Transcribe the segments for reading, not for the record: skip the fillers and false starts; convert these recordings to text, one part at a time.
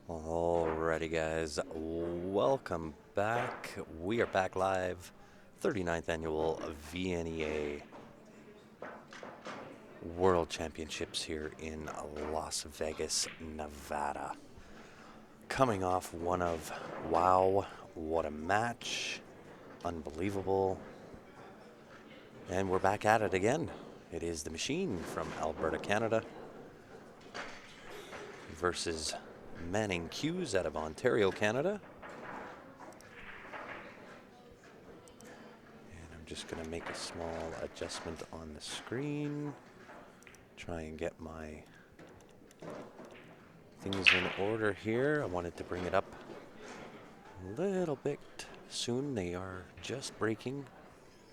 Alrighty, guys, welcome back. We are back live, 39th annual VNEA World Championships here in Las Vegas, Nevada. Coming off one of, wow, what a match, unbelievable. And we're back at it again. It is the Machine from Alberta, Canada versus Manning Hughes out of Ontario, Canada. And I'm just going to make a small adjustment on the screen. Try and get my things in order here. I wanted to bring it up a little bit soon. They are just breaking.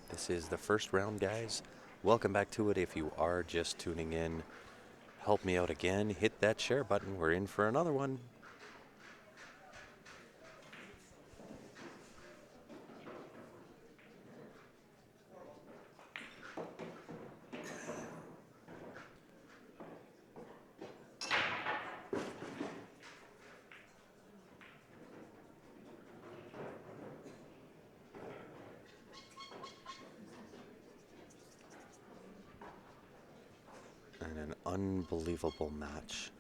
This is the first round, guys. Welcome back to it. If you are just tuning in, help me out again. Hit that share button. We're in for another one. And an unbelievable match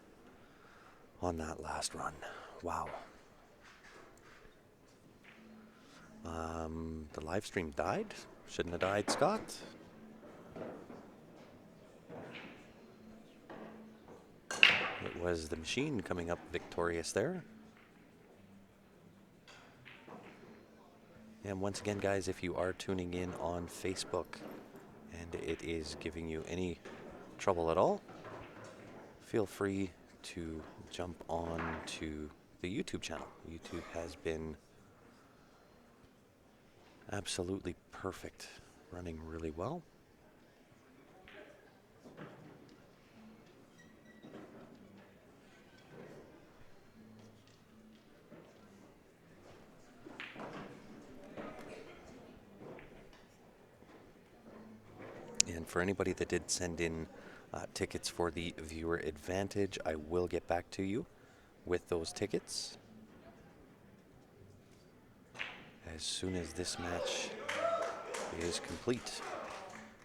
on that last run. Wow. The live stream died. Shouldn't have died, Scott. It was the Machine coming up victorious there. And once again, guys, if you are tuning in on Facebook and it is giving you any trouble at all, feel free to jump on to the YouTube channel. YouTube has been absolutely perfect, running really well. And for anybody that did send in tickets for the viewer advantage, I will get back to you with those tickets as soon as this match is complete.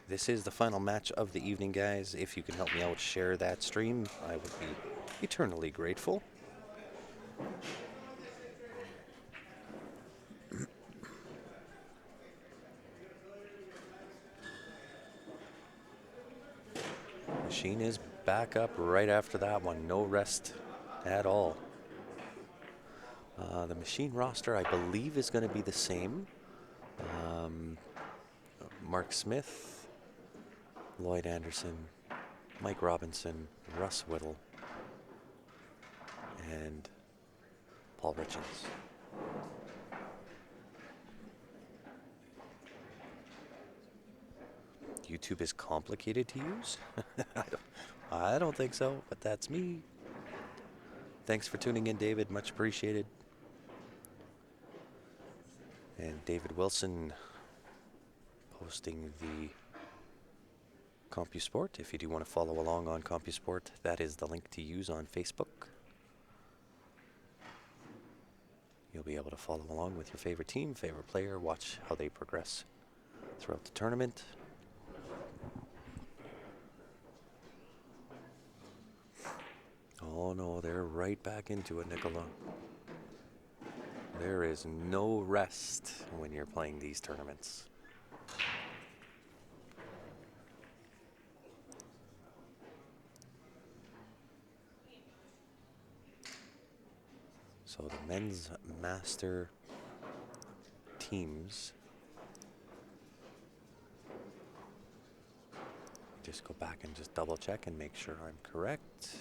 This is the final match of the evening, guys. If you can help me out, share that stream, I would be eternally grateful. Machine is back up right after that one. No rest at all. The Machine roster, I believe, is going to be the same. Mark Smith, Lloyd Anderson, Mike Robinson, Russ Whittle, and Paul Richens. YouTube is complicated to use? I don't think so, but that's me. Thanks for tuning in, David. Much appreciated. And David Wilson posting the CompuSport. If you do want to follow along on CompuSport, that is the link to use on Facebook. You'll be able to follow along with your favorite team, favorite player, watch how they progress throughout the tournament. Oh no, they're right back into it, Nicola. There is no rest when you're playing these tournaments. So the men's master teams, just go back and just double check and make sure I'm correct,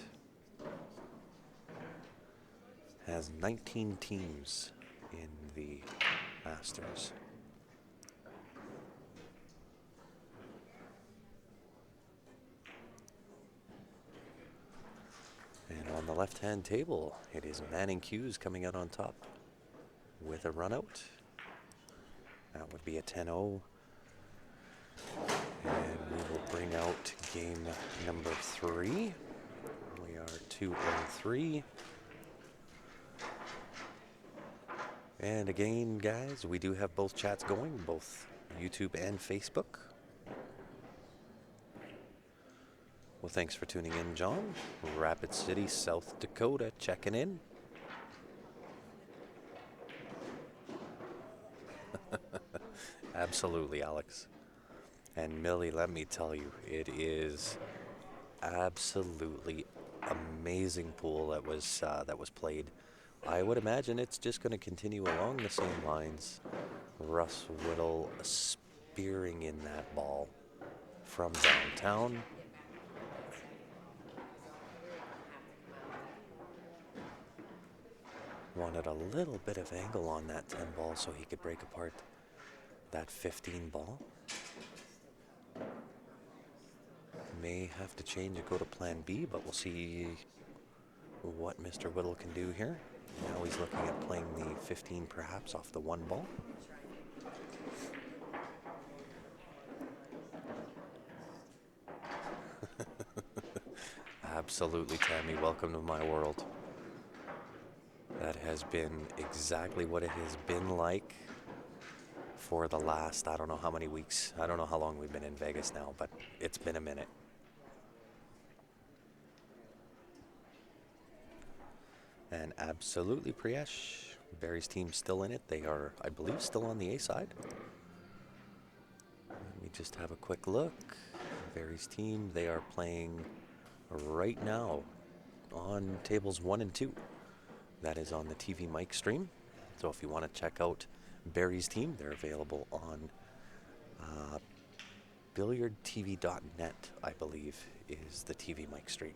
has 19 teams in the Masters. And on the left-hand table, it is Manning Hughes coming out on top with a run out. That would be a 10-0. And we will bring out game number 3. We are 2-3. And again, guys, we do have both chats going, both YouTube and Facebook. Well, thanks for tuning in, John. Rapid City, South Dakota, checking in. Absolutely, Alex. And Millie, let me tell you, it is absolutely amazing pool that was played. I would imagine it's just going to continue along the same lines. Russ Whittle spearing in that ball from downtown. Wanted a little bit of angle on that 10 ball so he could break apart that 15 ball. May have to change and go to plan B, but we'll see what Mr. Whittle can do here. Now he's looking at playing the 15 perhaps off the 1 ball. Absolutely, Tammy. Welcome to my world. That has been exactly what it has been like for the last, I don't know how many weeks. I don't know how long we've been in Vegas now, but it's been a minute. And absolutely, Priyesh. Barry's team still in it. They are, I believe, still on the A side. Let me just have a quick look. Barry's team, they are playing right now on tables 1 and 2. That is on the TV mic stream. So if you want to check out Barry's team, they're available on billiardtv.net, I believe, is the TV mic stream.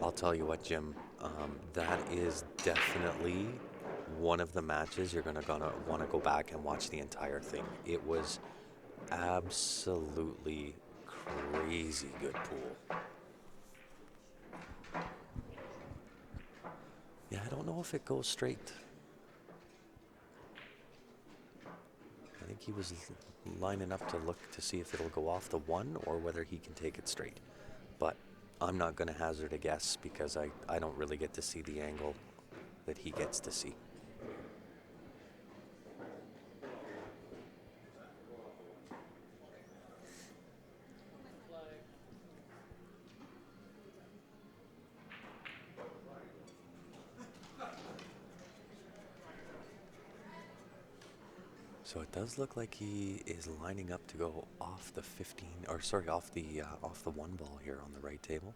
I'll tell you what, Jim, that is definitely one of the matches you're gonna want to go back and watch the entire thing. It was absolutely crazy good pool. Yeah, I don't know if it goes straight. I think he was lining up to look to see if it'll go off the 1 or whether he can take it straight. But I'm not going to hazard a guess because I don't really get to see the angle that he gets to see. So it does look like he is lining up to go off the 15, or sorry, off the 1 ball here on the right table.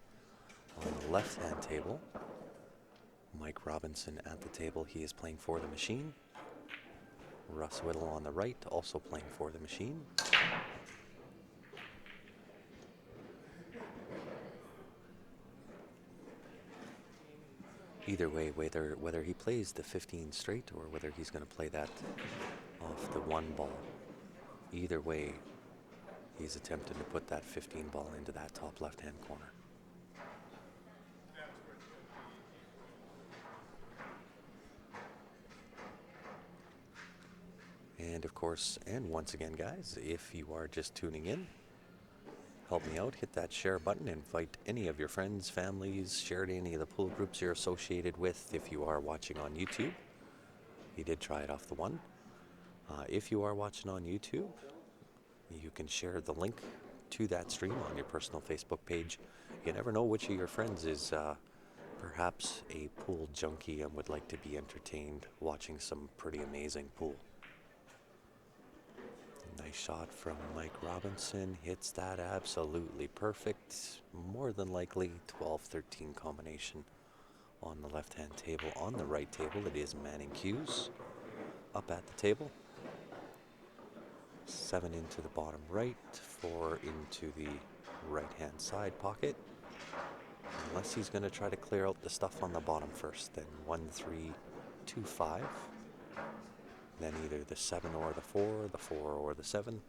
On the left-hand table, Mike Robinson at the table. He is playing for the machine. Russ Whittle on the right, also playing for the machine. Either way, whether he plays the 15 straight or whether he's going to play that off the 1 ball, either way, he's attempting to put that 15 ball into that top left-hand corner. And of course, and once again, guys, if you are just tuning in, help me out, hit that share button, invite any of your friends, families, share to any of the pool groups you're associated with. If you are watching on YouTube, he did try it off the 1. If you are watching on YouTube, you can share the link to that stream on your personal Facebook page. You never know which of your friends is perhaps a pool junkie and would like to be entertained watching some pretty amazing pool. Nice shot from Mike Robinson, hits that absolutely perfect. More than likely 12-13 combination on the left-hand table. On the right table, it is Manning Hughes up at the table. 7 into the bottom right, 4 into the right-hand side pocket. Unless he's going to try to clear out the stuff on the bottom first, then 1, 3, 2, 5. Then either the 7 or the 4, the 4 or the 7.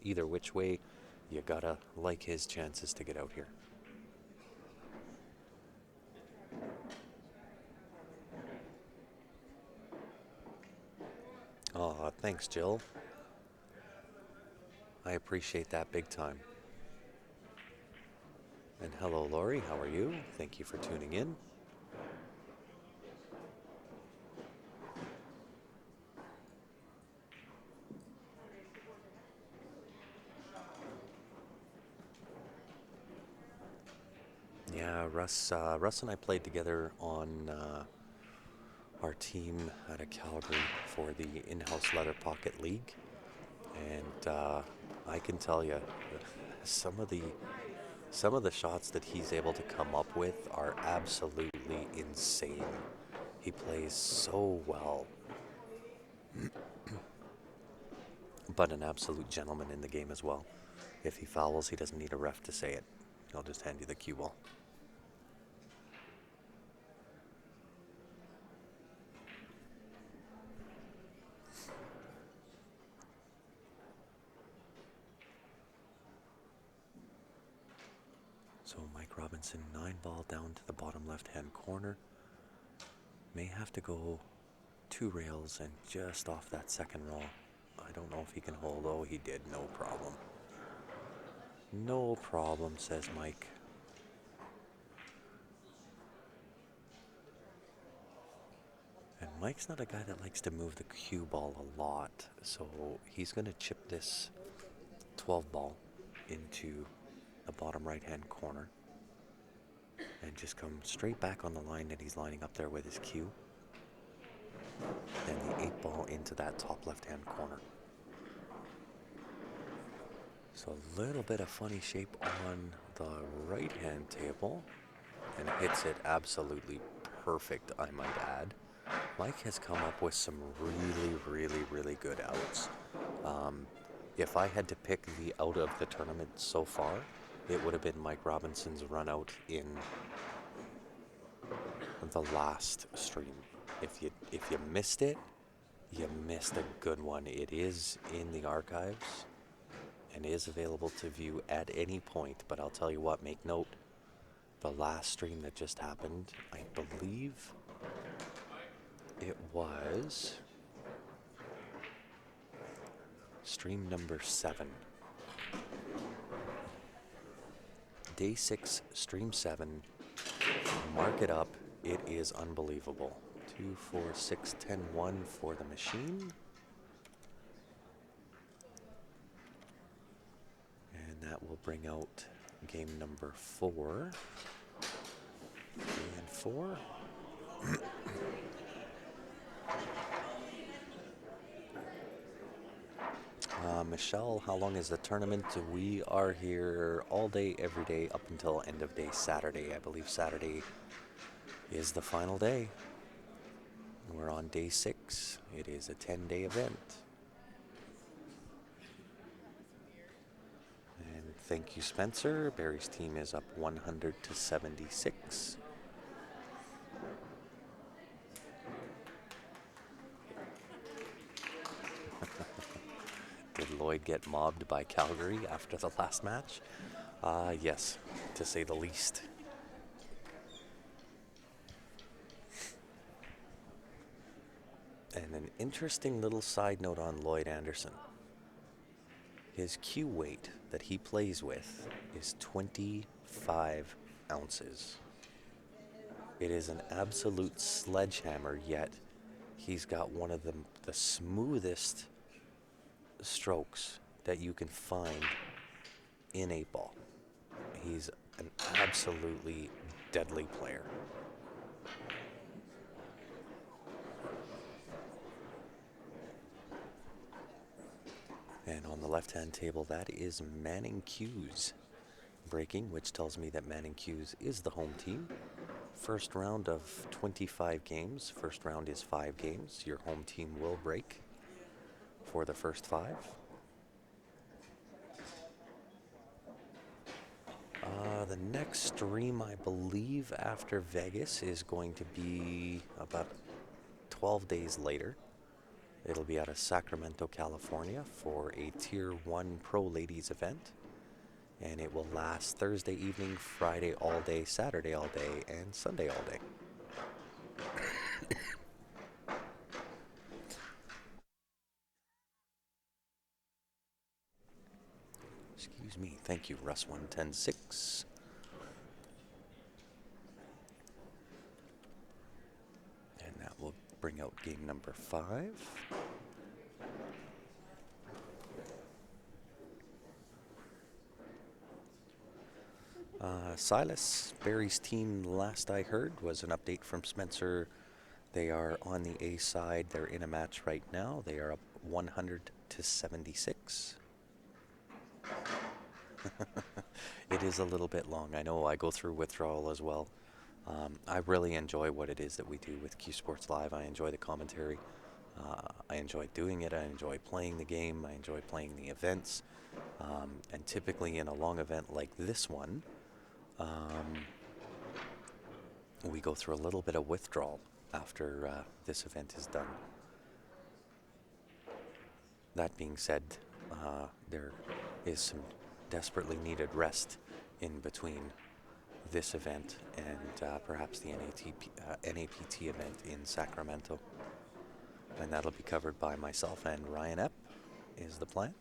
Either which way, you gotta like his chances to get out here. Aw, thanks, Jill. I appreciate that big time. And hello, Lori. How are you? Thank you for tuning in. Yeah, Russ and I played together on our team out of Calgary for the in-house Leather Pocket League, and I can tell you, some of the some of the shots that he's able to come up with are absolutely insane. He plays so well, but an absolute gentleman in the game as well. If he fouls, he doesn't need a ref to say it. He'll just hand you the cue ball. So Mike Robinson, 9-ball down to the bottom left-hand corner. May have to go 2 rails and just off that second roll. I don't know if he can hold. Oh, he did. No problem. No problem, says Mike. And Mike's not a guy that likes to move the cue ball a lot, so he's going to chip this 12 ball into the bottom right-hand corner and just come straight back on the line that he's lining up there with his cue. And the 8 ball into that top left-hand corner. So a little bit of funny shape on the right-hand table, and hits it absolutely perfect, I might add. Mike has come up with some really good outs. If I had to pick the out of the tournament so far, it would have been Mike Robinson's run out in the last stream. If you missed it, you missed a good one. It is in the archives and is available to view at any point, but I'll tell you what, make note, the last stream that just happened, I believe it was stream number 7. Day 6, stream 7. Mark it up. It is unbelievable. 2, 4, 6, 10, 1 for the machine. And that will bring out game number 4. 3 and 4. Michelle, how long is the tournament? We are here all day, every day, up until end of day Saturday. I believe Saturday is the final day. We're on day 6. It is a 10-day event. And thank you, Spencer. Barry's team is up 100-76. Did Lloyd get mobbed by Calgary after the last match? Yes, to say the least. And an interesting little side note on Lloyd Anderson. His cue weight that he plays with is 25 ounces. It is an absolute sledgehammer, yet he's got one of the smoothest strokes that you can find in 8-ball. He's an absolutely deadly player. And on the left-hand table, that is Manning Cues breaking, which tells me that Manning Cues is the home team. First round of 25 games. First round is 5 games. Your home team will break for the first 5. The next stream, I believe, after Vegas is going to be about 12 days later. It'll be out of Sacramento, California for a Tier 1 Pro Ladies event. And it will last Thursday evening, Friday all day, Saturday all day, and Sunday all day. Excuse me. Thank you, Russ 1106. bring out game number 5. Silas, Barry's team, last I heard, was an update from Spencer. They are on the A side. They're in a match right now. They are up 100-76. It is a little bit long. I know I go through withdrawal as well. I really enjoy what it is that we do with Q Sports Live. I enjoy the commentary. I enjoy doing it. I enjoy playing the game. I enjoy playing the events. And typically in a long event like this one, we go through a little bit of withdrawal after this event is done. That being said, there is some desperately needed rest in between this event and perhaps the NAPT event in Sacramento. And that'll be covered by myself and Ryan Epp, is the plan.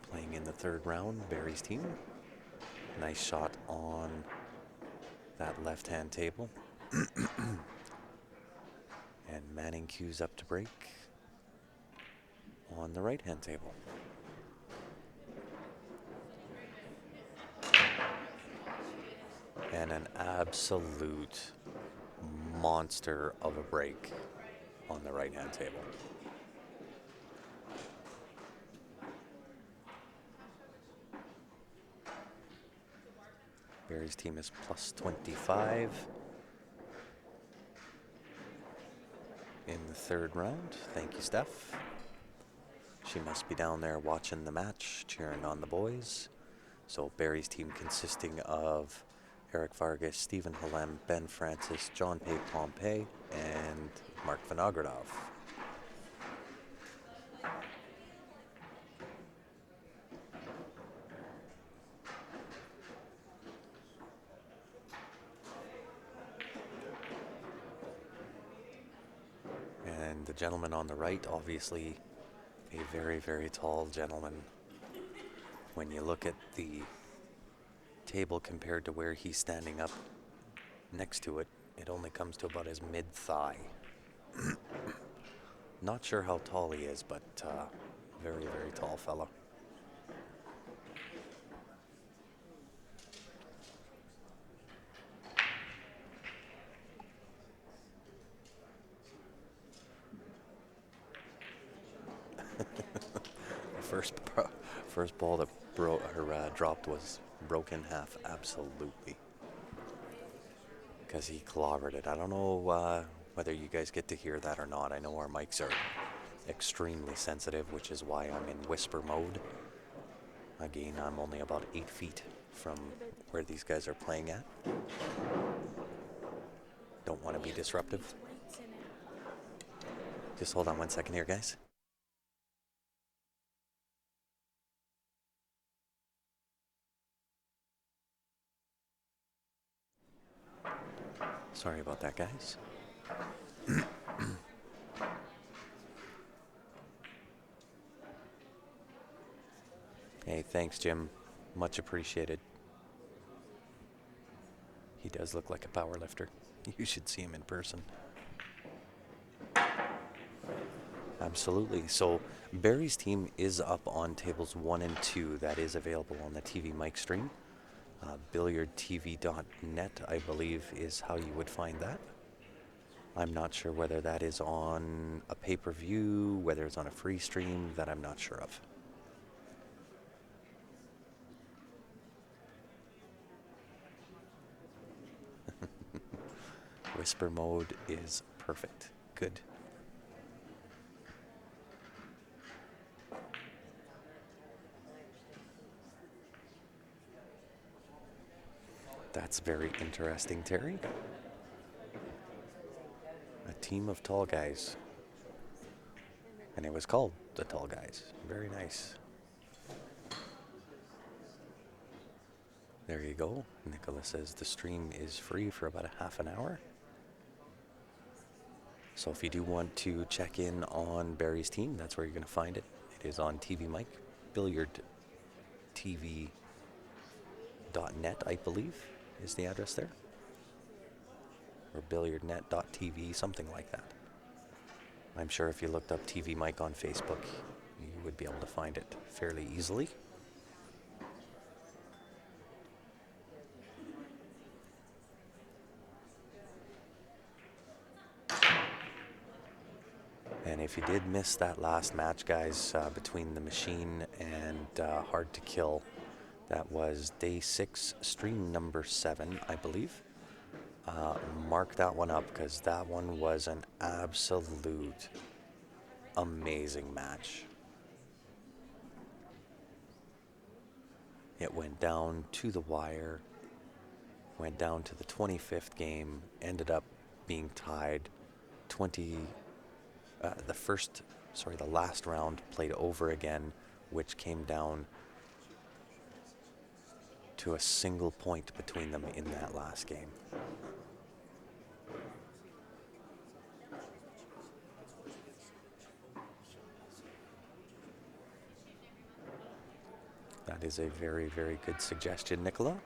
Playing in the third round, Barry's team. Nice shot on that left-hand table. And Manning cues up to break on the right-hand table. And an absolute monster of a break on the right-hand table. Barry's team is plus 25 in the third round. Thank you, Steph. She must be down there watching the match, cheering on the boys. So Barry's team consisting of Eric Vargas, Stephen Halem, Ben Francis, John Pay Pompey, and Mark Vinogradov. And the gentleman on the right, obviously a very, very tall gentleman. When you look at the table compared to where he's standing up next to it, it only comes to about his mid-thigh. Not sure how tall he is, but very, very tall fella. The first ball that dropped was broke in half, absolutely. Because he clobbered it. I don't know whether you guys get to hear that or not. I know our mics are extremely sensitive, which is why I'm in whisper mode. Again, I'm only about 8 feet from where these guys are playing at. Don't want to be disruptive. Just hold on 1 second here, guys. Sorry about that, guys. Hey, thanks, Jim. Much appreciated. He does look like a power lifter. You should see him in person. Absolutely. So Barry's team is up on tables 1 and 2. That is available on the TV mic stream. BilliardTV.net, I believe, is how you would find that. I'm not sure whether that is on a pay-per-view, whether it's on a free stream, that I'm not sure of. Whisper mode is perfect. Good. That's very interesting, Terry. A team of tall guys. And it was called the Tall Guys. Very nice. There you go. Nicholas says the stream is free for about a half an hour. So if you do want to check in on Barry's team, that's where you're going to find it. It is on TV Mic, BilliardTV.net. billiardtv.net, I believe, is the address there. Or billiardnet.tv, something like that. I'm sure if you looked up TV Mike on Facebook, you would be able to find it fairly easily. And if you did miss that last match, guys, between the Machine and Hard to Kill, that was day 6, stream number 7, I believe. Mark that one up, because that one was an absolute amazing match. It went down to the wire, went down to the 25th game, ended up being tied 20. The last round played over again, which came down to a single point between them in that last game. That is a very, very good suggestion, Nicola.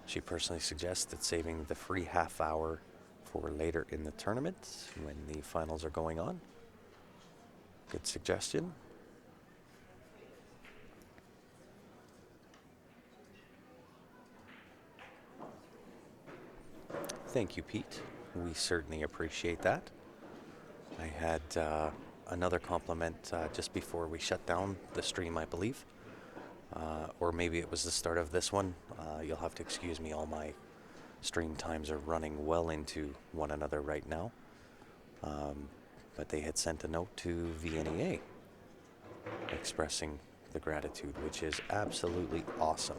She personally suggested saving the free half hour for later in the tournament when the finals are going on. Good suggestion. Thank you, Pete. We certainly appreciate that. I had another compliment just before we shut down the stream, I believe. Or maybe it was the start of this one. You'll have to excuse me, all my stream times are running well into one another right now. But they had sent a note to VNEA expressing the gratitude, which is absolutely awesome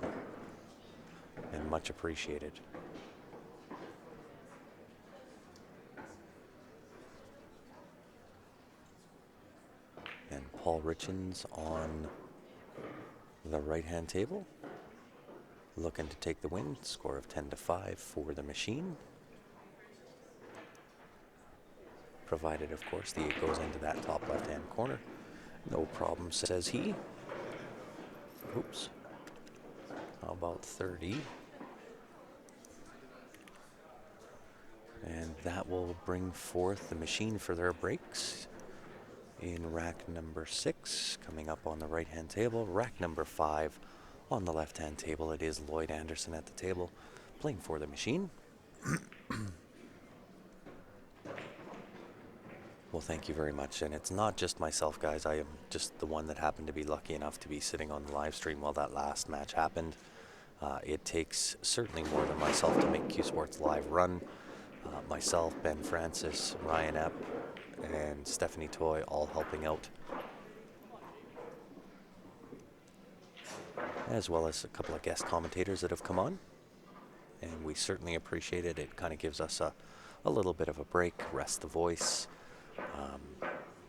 and much appreciated. And Paul Richens on the right-hand table, looking to take the win. Score of 10-5 for the Machine. Provided, of course, the 8 goes into that top left-hand corner. No problem, says he. Oops. How about 30? And that will bring forth the Machine for their breaks. In rack number 6, coming up on the right-hand table. Rack number 5 on the left-hand table. It is Lloyd Anderson at the table, playing for the Machine. Well, thank you very much. And it's not just myself, guys. I am just the one that happened to be lucky enough to be sitting on the live stream while that last match happened. It takes certainly more than myself to make Q Sports Live run. Myself, Ben Francis, Ryan Epp, and Stephanie Toy all helping out, as well as a couple of guest commentators that have come on, and we certainly appreciate it. It kind of gives us a little bit of a break, rest the voice.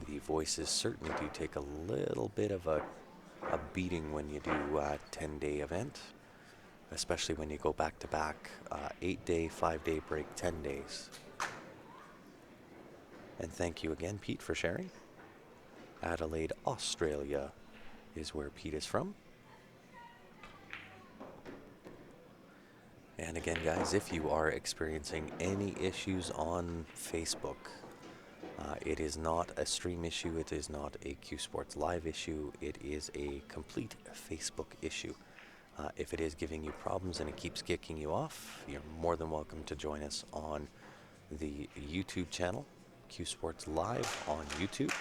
The voices certainly do take a little bit of a beating when you do a 10-day event, especially when you go back-to-back, 8-day, 5-day break, 10 days. And thank you again, Pete, for sharing. Adelaide, Australia is where Pete is from. And again, guys, if you are experiencing any issues on Facebook, it is not a stream issue, it is not a Q Sports Live issue, it is a complete Facebook issue. If it is giving you problems and it keeps kicking you off, you're more than welcome to join us on the YouTube channel, Q Sports Live on YouTube.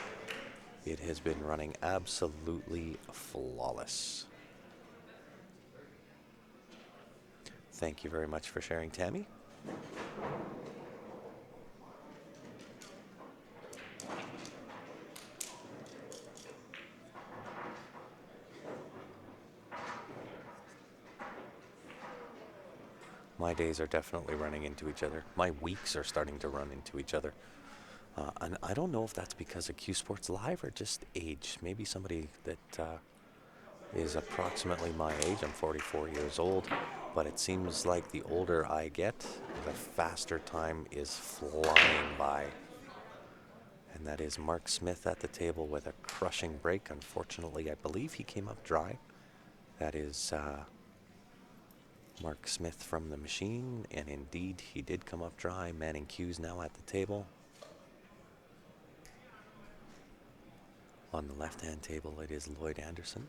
It has been running absolutely flawless. Thank you very much for sharing, Tammy. My days are definitely running into each other. My weeks are starting to run into each other. And I don't know if that's because of Q Sports Live or just age. Maybe somebody that is approximately my age. I'm 44 years old, but it seems like the older I get, the faster time is flying by. And that is Mark Smith at the table with a crushing break. Unfortunately, I believe he came up dry That is Mark Smith from the machine, and indeed he did come up dry. Manning Q's now at the table. On the left-hand table, it is Lloyd Anderson,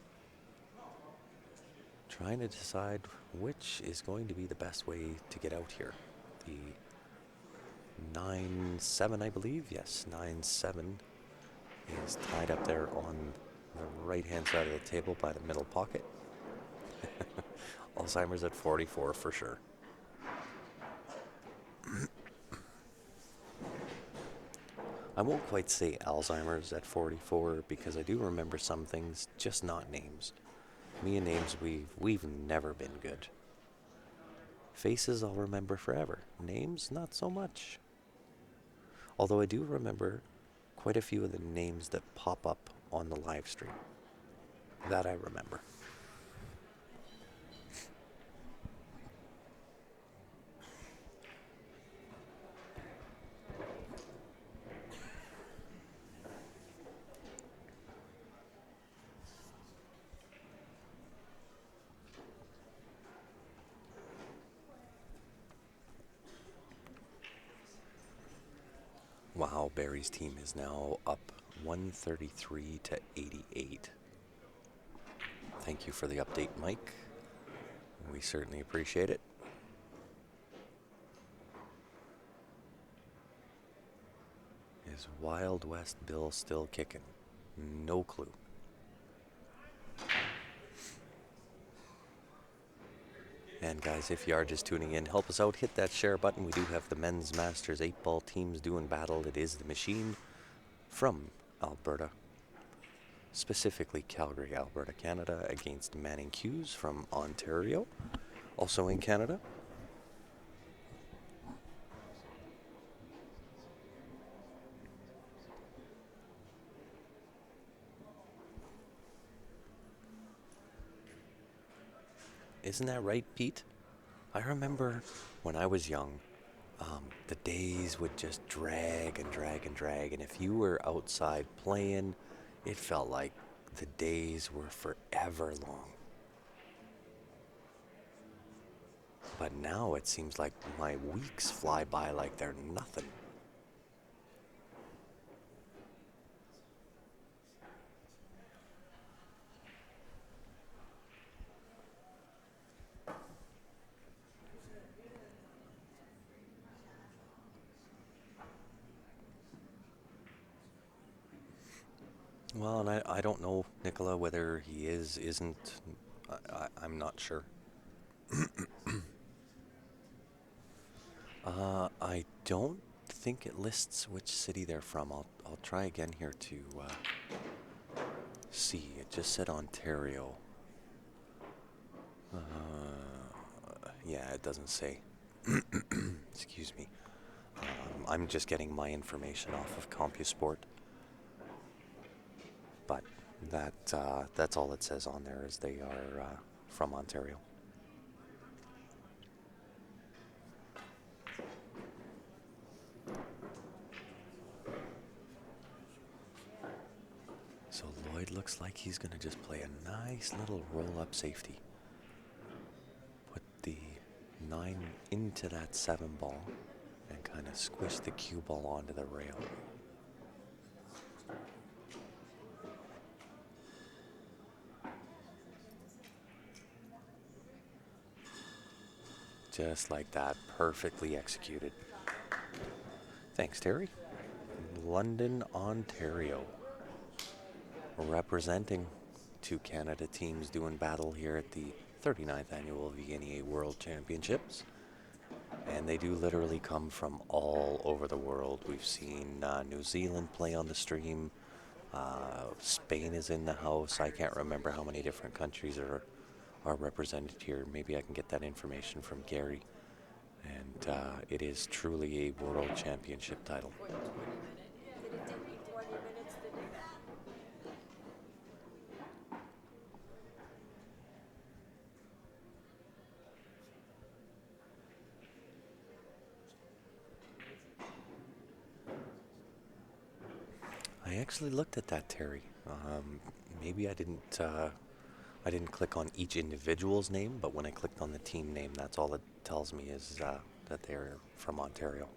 trying to decide which is going to be the best way to get out here. The 9-7, I believe. Yes, 9-7 is tied up there on the right-hand side of the table by the middle pocket. Alzheimer's at 44 for sure. I won't quite say Alzheimer's at 44 because I do remember some things, just not names. Me and names, we've never been good. Faces I'll remember forever. Names, not so much. Although I do remember quite a few of the names that pop up on the live stream. That I remember. Wow, Barry's team is now up 133 to 88. Thank you for the update, Mike. We certainly appreciate it. Is Wild West Bill still kicking? No clue. And guys, if you are just tuning in, help us out. Hit that share button. We do have the Men's Masters 8-ball teams doing battle. It is the machine from Alberta, specifically Calgary, Alberta, Canada, against Manning Q's from Ontario, also in Canada. Isn't that right, Pete? I remember when I was young, the days would just drag and drag and drag, and if you were outside playing, it felt like the days were forever long. But now it seems like my weeks fly by like they're nothing. Well, and I don't know, Nicola, whether he isn't. I'm not sure. I don't think it lists which city they're from. I'll try again here to see. It just said Ontario. Yeah, it doesn't say. Excuse me. I'm just getting my information off of CompuSport. But that's all it says on there is they are from Ontario. So Lloyd looks like he's going to just play a nice little roll-up safety. Put the 9 into that 7 ball and kind of squish the cue ball onto the rail. Just like that, perfectly executed. Thanks, Terry. London, Ontario. Representing 2 Canada teams doing battle here at the 39th Annual VNEA World Championships. And they do literally come from all over the world. We've seen New Zealand play on the stream. Spain is in the house. I can't remember how many different countries are represented here. Maybe I can get that information from Gary. And it is truly a world championship title. I actually looked at that, Terry. Maybe I didn't I didn't click on each individual's name, but when I clicked on the team name, that's all it tells me is that they're from Ontario.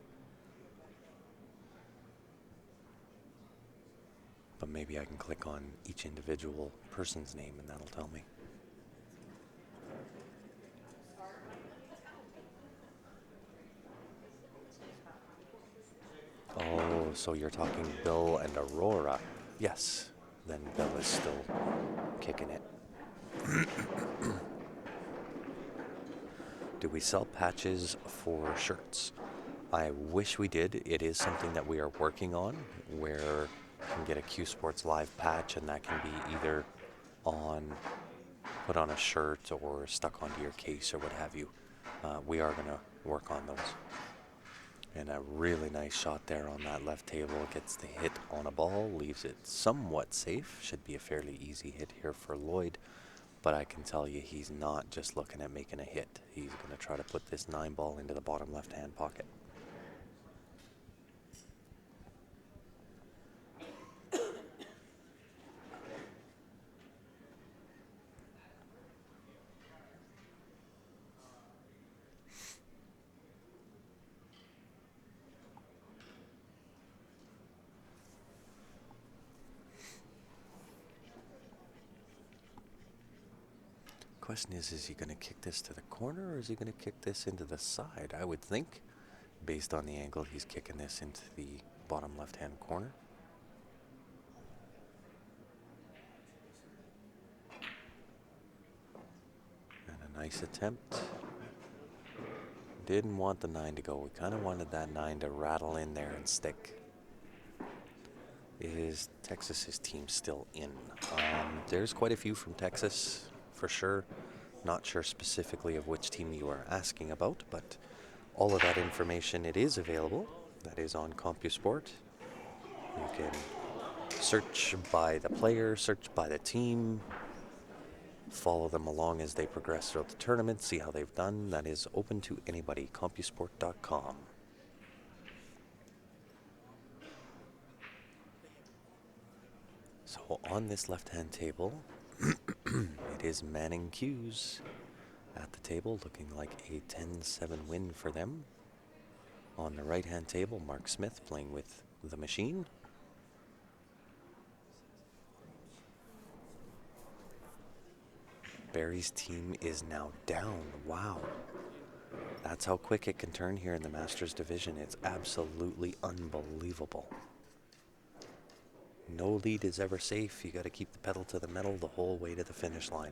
But maybe I can click on each individual person's name and that'll tell me. Oh, so you're talking Bill and Aurora. Yes, then Bill is still kicking it. Do we sell patches for shirts? I wish we did. It is something that we are working on, where you can get a Q Sports Live patch, and that can be either put on a shirt or stuck onto your case or what have you. We are going to work on those. And a really nice shot there on that left table. Gets the hit on a ball, leaves it somewhat safe. Should be a fairly easy hit here for Lloyd. But I can tell you he's not just looking at making a hit. He's going to try to put this 9 ball into the bottom left-hand pocket. Question is he going to kick this to the corner or is he going to kick this into the side? I would think, based on the angle, he's kicking this into the bottom left-hand corner. And a nice attempt. Didn't want the 9 to go. We kind of wanted that 9 to rattle in there and stick. Is Texas's team still in? There's quite a few from Texas, for sure. Not sure specifically of which team you are asking about, but all of that information, it is available. That is on CompuSport. You can search by the player, search by the team, follow them along as they progress throughout the tournament, see how they've done. That is open to anybody, CompuSport.com. So on this left-hand table, it is Manning Q's at the table, looking like a 10-7 win for them. On the right-hand table, Mark Smith playing with the machine. Barry's team is now down. Wow. That's how quick it can turn here in the Masters division. It's absolutely unbelievable. No lead is ever safe. You got to keep the pedal to the metal the whole way to the finish line.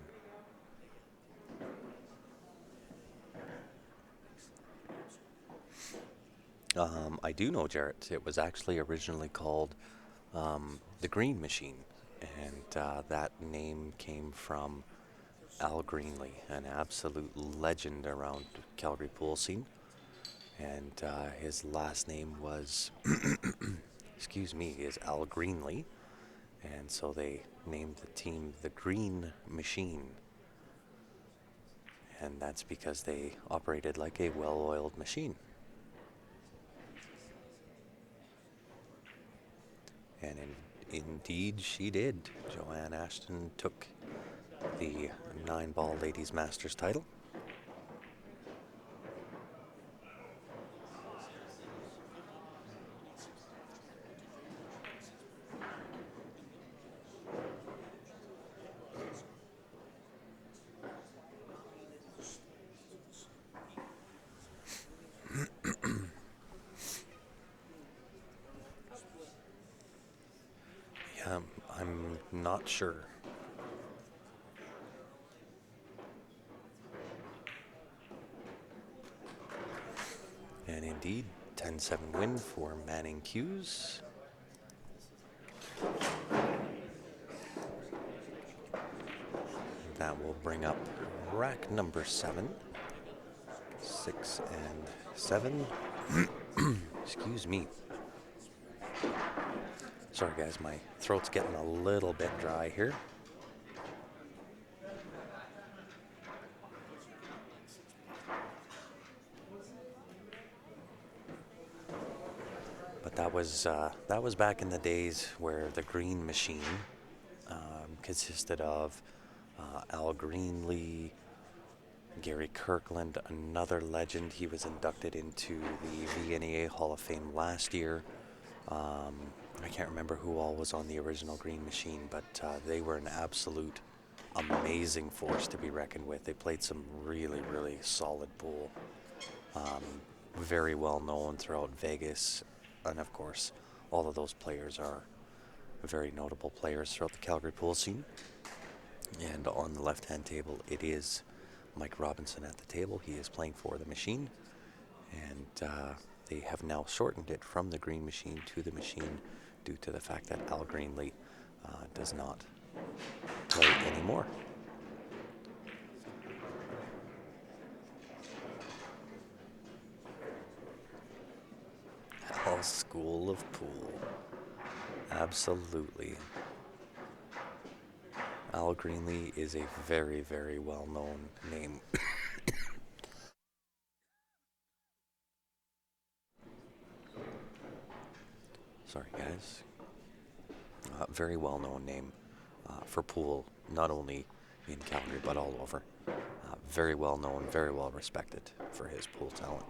I do know, Jarrett. It was actually originally called the Green Machine, and that name came from Al Greenlee, an absolute legend around Calgary pool scene. And his last name was, excuse me, is Al Greenlee. And so they named the team the Green Machine. And that's because they operated like a well-oiled machine. And indeed she did. Joanne Ashton took the 9-ball Ladies Masters title. Yeah, I'm not sure. And indeed, 10-7 win for Manning Q's. That will bring up rack number 7. 6 and 7. Excuse me. Sorry guys, my throat's getting a little bit dry here. But that was back in the days where the Green Machine consisted of Al Greenlee, Gary Kirkland, another legend. He was inducted into the VNEA Hall of Fame last year. I can't remember who all was on the original Green Machine, but they were an absolute amazing force to be reckoned with. They played some really, really solid pool. Very well known throughout Vegas. And of course, all of those players are very notable players throughout the Calgary pool scene. And on the left-hand table, it is Mike Robinson at the table. He is playing for the Machine. And they have now shortened it from the Green Machine to the Machine due to the fact that Al Greenlee does not play anymore. Al School of Pool. Absolutely. Al Greenlee is a very, very well-known name. Sorry, guys. Very well-known name for pool, not only in Calgary, but all over. Very well-known, very well-respected for his pool talent.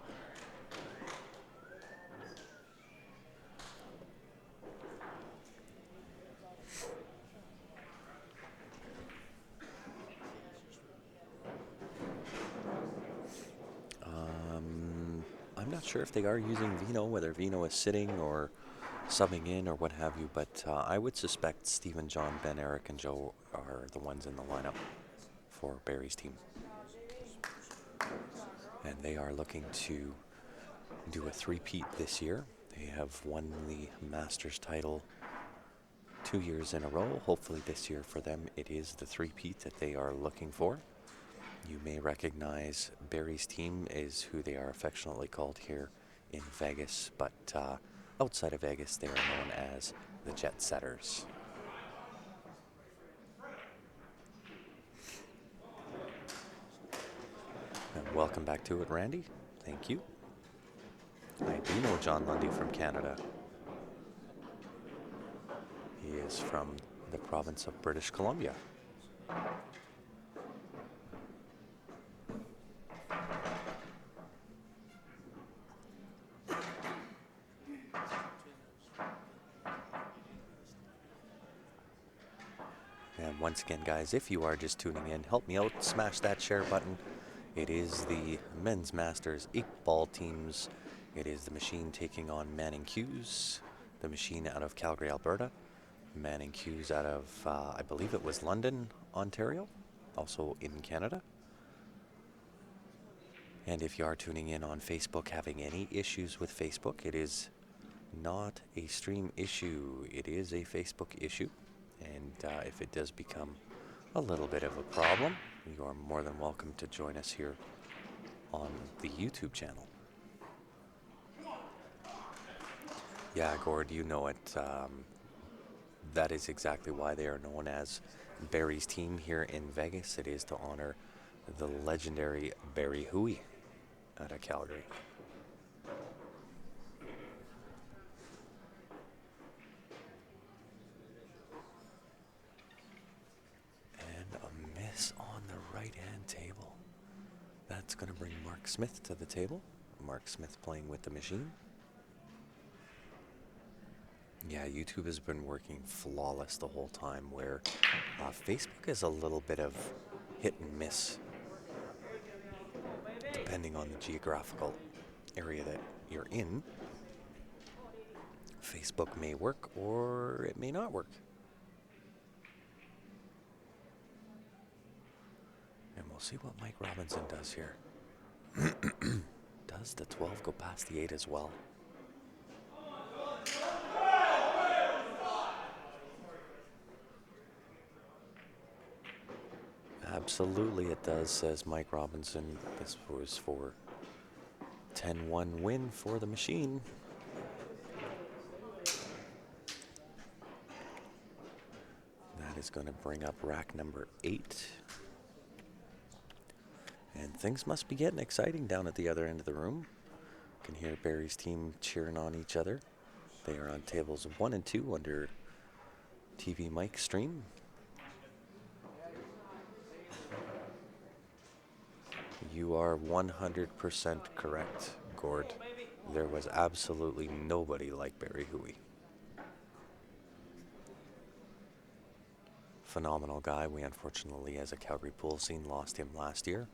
I'm not sure if they are using Vino, whether Vino is sitting or subbing in or what have you, but I would suspect Stephen, John, Ben, Eric, and Joe are the ones in the lineup for Barry's team. And they are looking to do a three-peat this year. They have won the Masters title 2 years in a row. Hopefully this year for them it is the three-peat that they are looking for. You may recognize Barry's team is who they are affectionately called here in Vegas, but outside of Vegas they are known as the Jet Setters. And welcome back to it, Randy. Thank you. I do know John Lundy from Canada. He is from the province of British Columbia. And once again, guys, if you are just tuning in, help me out, smash that share button. It is the Men's Masters 8-ball teams. It is the Machine taking on Manning Hughes, the Machine out of Calgary, Alberta. Manning Hughes out of, I believe it was London, Ontario, also in Canada. And if you are tuning in on Facebook, having any issues with Facebook, it is not a stream issue. It is a Facebook issue. And if it does become a little bit of a problem, you are more than welcome to join us here on the YouTube channel. Yeah, Gord, you know it. That is exactly why they are known as Barry's team here in Vegas. It is to honor the legendary Barry Huey out of Calgary. On the right-hand table. That's going to bring Mark Smith to the table. Mark Smith playing with the Machine. Yeah, YouTube has been working flawless the whole time, where Facebook is a little bit of hit and miss depending on the geographical area that you're in. Facebook may work or it may not work. And we'll see what Mike Robinson does here. Does the 12 go past the 8 as well? Absolutely it does, says Mike Robinson. This was for 10-1 win for the Machine. That is going to bring up rack number 8. And things must be getting exciting down at the other end of the room. You can hear Barry's team cheering on each other. They are on tables 1 and 2 under TV mic stream. You are 100% correct, Gord. There was absolutely nobody like Barry Huey. Phenomenal guy. We unfortunately, as a Calgary pool scene, lost him last year.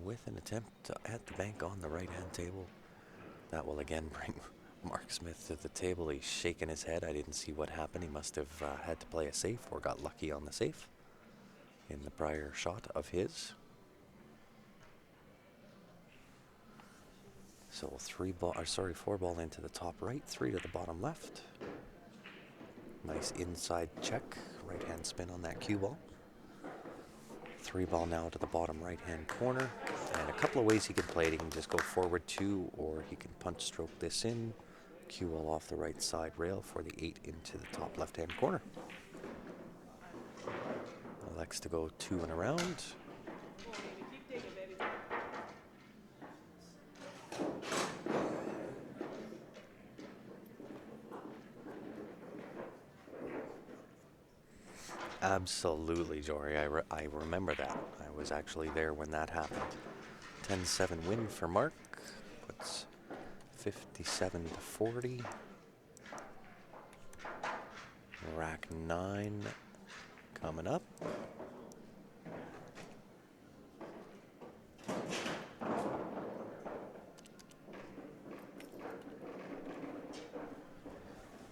With an attempt at the bank on the right-hand table. That will again bring Mark Smith to the table. He's shaking his head. I didn't see what happened. He must have had to play a safe or got lucky on the safe in the prior shot of his. So 4 ball into the top right, 3 to the bottom left. Nice inside check, right hand spin on that cue ball. 3 ball now to the bottom right hand corner. And a couple of ways he can play it. He can just go forward 2, or he can punch stroke this in. Cue ball off the right side rail for the 8 into the top left hand corner. Elects to go 2 and around. Absolutely, Jory. I remember that. I was actually there when that happened. 10-7 win for Mark. Puts 57 to 40. Rack 9 coming up.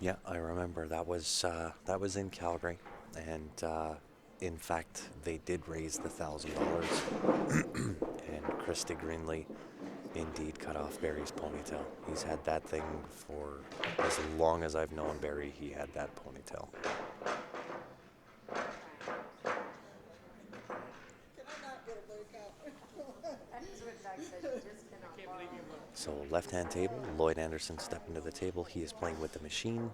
Yeah, I remember that was in Calgary, and in fact they did raise the $1,000, and Christy Greenlee indeed cut off Barry's ponytail. He's had that thing for as long as I've known Barry. He had that ponytail. So left-hand table, Lloyd Anderson stepping to the table. He is playing with the machine.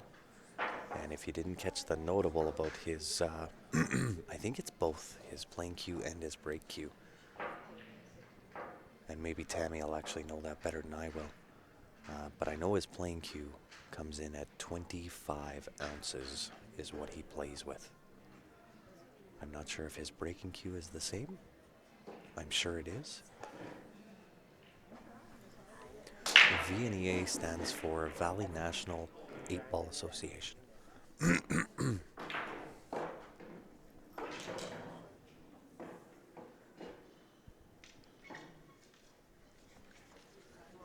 And if you didn't catch the notable about his, I think it's both his playing cue and his break cue. And maybe Tammy will actually know that better than I will. But I know his playing cue comes in at 25 ounces is what he plays with. I'm not sure if his breaking cue is the same. I'm sure it is. VNEA stands for Valley National 8-Ball Association.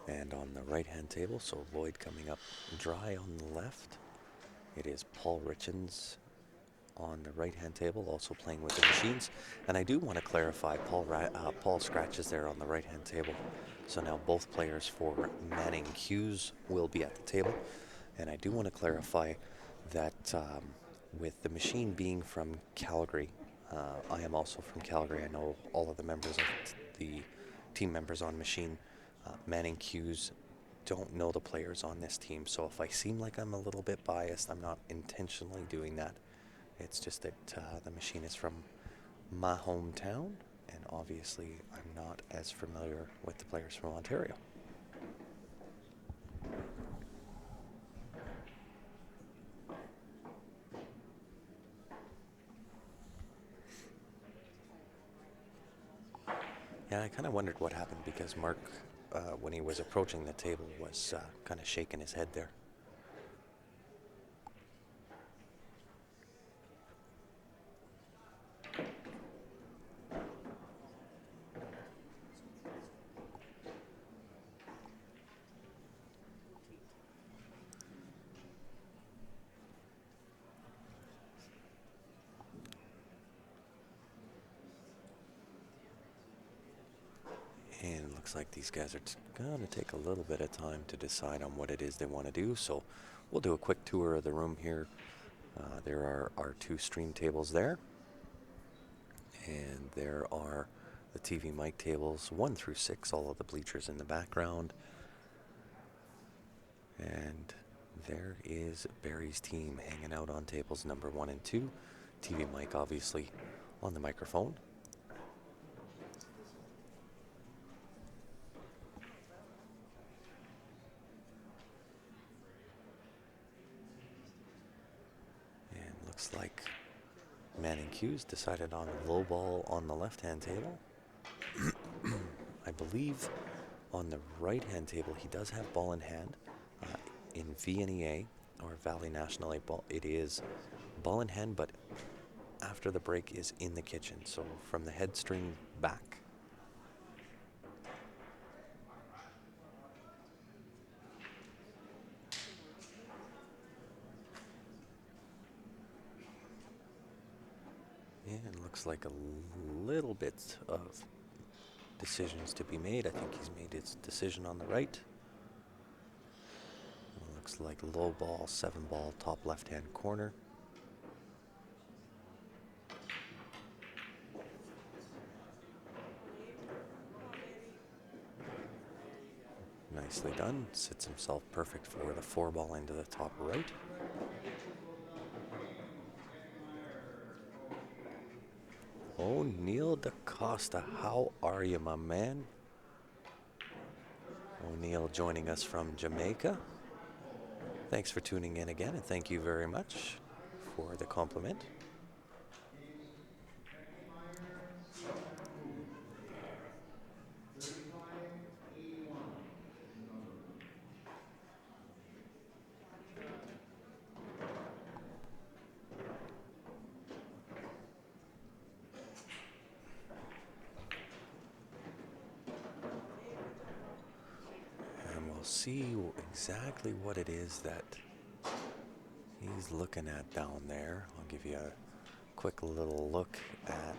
And on the right-hand table, so Lloyd coming up dry on the left. It is Paul Richens on the right-hand table, also playing with the machines. And I do want to clarify, Paul scratches there on the right-hand table. So now both players for Manning Hughes will be at the table. And I do want to clarify that with the machine being from Calgary, I am also from Calgary. I know all of the members of the team members on machine. Manning Hughes don't know the players on this team. So if I seem like I'm a little bit biased, I'm not intentionally doing that. It's just that the machine is from my hometown, and obviously I'm not as familiar with the players from Ontario. Yeah, I kind of wondered what happened because Mark, when he was approaching the table, was kind of shaking his head there. And it looks like these guys are going to take a little bit of time to decide on what it is they want to do. So we'll do a quick tour of the room here. There are our 2 stream tables there. And there are the TV mic tables, 1 through 6, all of the bleachers in the background. And there is Barry's team hanging out on tables number 1 and 2. TV mic obviously on the microphone. And looks like Manning Hughes decided on a low ball on the left-hand table. I believe on the right-hand table he does have ball in hand. In VNEA, or Valley National 8 Ball, it is ball in hand, but after the break is in the kitchen, so from the head string back. Yeah, it looks like a little bit of decisions to be made. I think he's made his decision on the right. It looks like low ball, 7 ball, top left-hand corner. Nicely done. Sits himself perfect for the 4 ball into the top right. O'Neill DaCosta, how are you, my man? O'Neill joining us from Jamaica. Thanks for tuning in again, and thank you very much for the compliment. And we'll see exactly what it is that he's looking at down there. I'll give you a quick little look at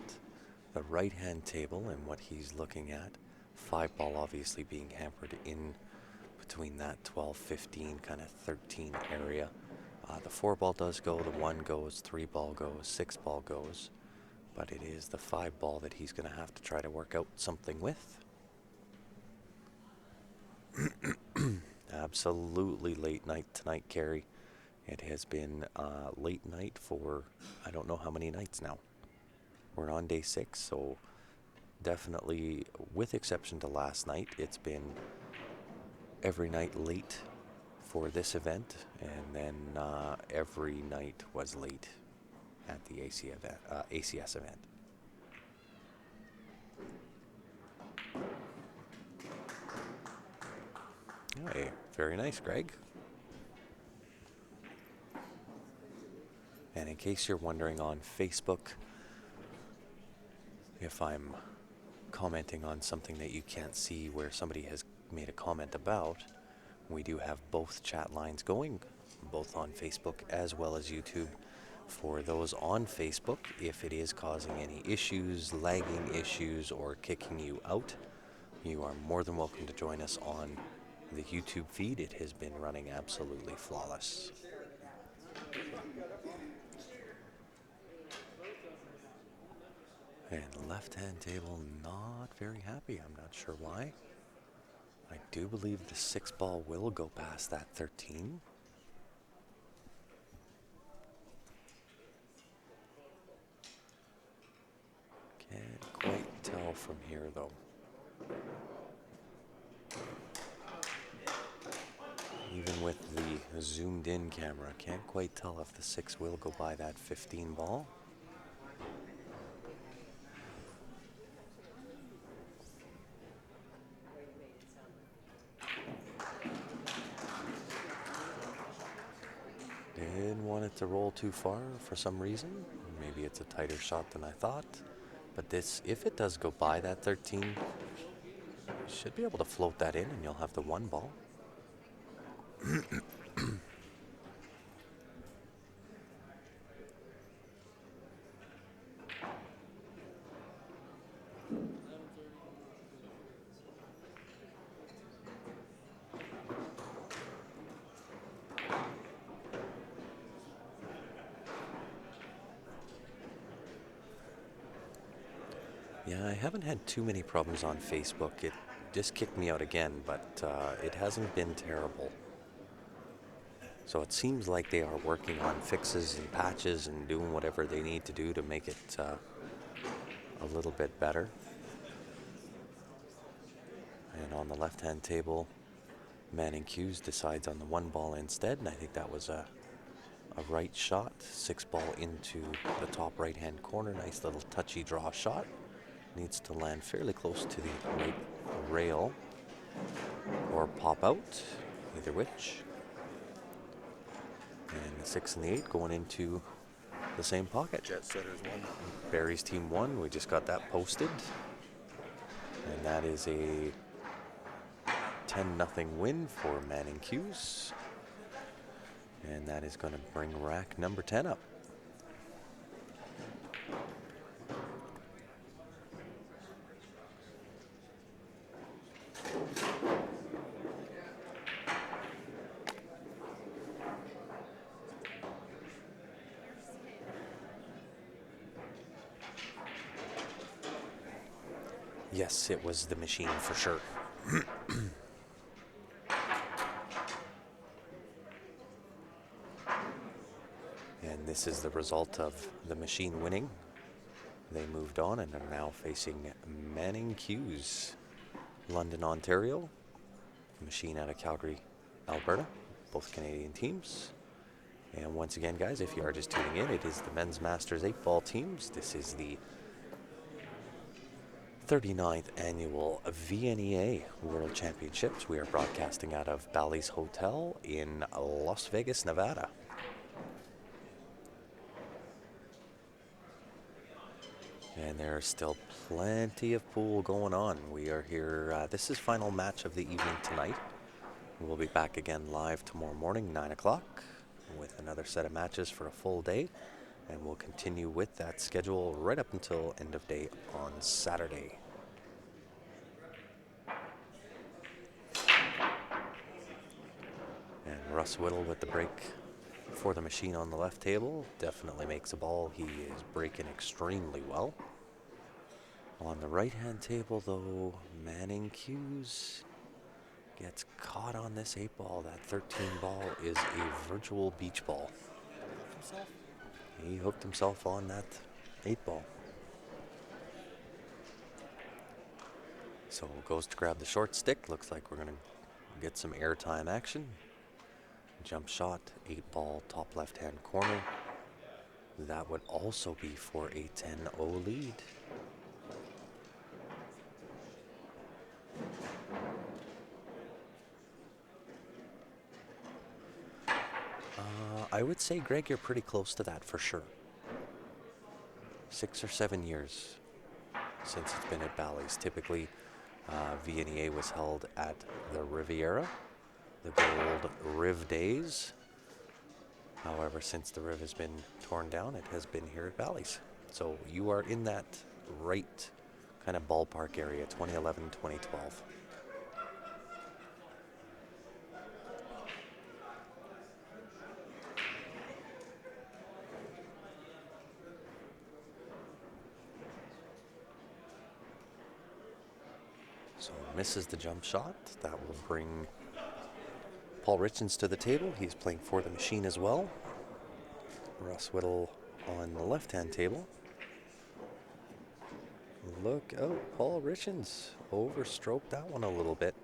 the right-hand table and what he's looking at. 5 ball obviously being hampered in between that 12, 15, kind of 13 area. The 4 ball does go, the 1 goes, 3 ball goes, 6 ball goes, but it is the 5 ball that he's going to have to try to work out something with. Absolutely late night tonight, Carrie. It has been late night for I don't know how many nights now. We're on day 6, so definitely, with exception to last night, it's been every night late for this event, and then every night was late at the ACS event. Hey, very nice, Greg. And in case you're wondering on Facebook if I'm commenting on something that you can't see where somebody has made a comment about, we do have both chat lines going, both on Facebook as well as YouTube. For those on Facebook, if it is causing any issues, lagging issues, or kicking you out, you are more than welcome to join us on the YouTube feed. It has been running absolutely flawless. And left-hand table not very happy. I'm not sure why. I do believe the 6 ball will go past that 13. Can't quite tell from here though. Even with the zoomed in camera, can't quite tell if the 6 will go by that 15 ball. Didn't want it to roll too far for some reason. Maybe it's a tighter shot than I thought. But this, if it does go by that 13, you should be able to float that in and you'll have the 1 ball. Yeah, I haven't had too many problems on Facebook. It just kicked me out again, but it hasn't been terrible. So it seems like they are working on fixes and patches and doing whatever they need to do to make it a little bit better. And on the left-hand table, Manning Hughes decides on the 1 ball instead, and I think that was a A right shot, 6-ball into the top right-hand corner. Nice little touchy draw shot. Needs to land fairly close to the right rail or pop out, either which. And the 6 and the 8 going into the same pocket. Jet setters won. Barry's team won. We just got that posted. And that is a 10-0 win for Manning Hughes. And that is going to bring rack number 10 up. Yes, it was the machine for sure. And this is the result of the machine winning. They moved on and are now facing Manning Hughes, London, Ontario. Machine out of Calgary, Alberta, both Canadian teams. And once again, guys, if you are just tuning in, it is the Men's Masters 8-ball teams. This is the 39th annual VNEA World Championships. We are broadcasting out of Ballys Hotel in Las Vegas, Nevada. And there's still plenty of pool going on. We are here, this is final match of the evening tonight. We'll be back again live tomorrow morning, 9 o'clock, with another set of matches for a full day. And we'll continue with that schedule right up until end of day on Saturday. And Russ Whittle with the break for the machine on the left table. Definitely makes a ball. He is breaking extremely well. On the right-hand table, though, Manning Hughes gets caught on this 8-ball. That 13 ball is a virtual beach ball. He hooked himself on that 8-ball. So goes to grab the short stick. Looks like we're going to get some airtime action. Jump shot, 8-ball, top left-hand corner. That would also be for a 10-0 lead. I would say, Greg, you're pretty close to that for sure. 6 or 7 years since it's been at Ballys. Typically, VNEA was held at the Riviera, the gold Riv days. However, since the Riv has been torn down, it has been here at Ballys. So you are in that right kind of ballpark area, 2011, 2012. So misses the jump shot. That will bring Paul Richens to the table. He's playing for the machine as well. Russ Whittle on the left-hand table. Look out, Paul Richens overstroked that one a little bit.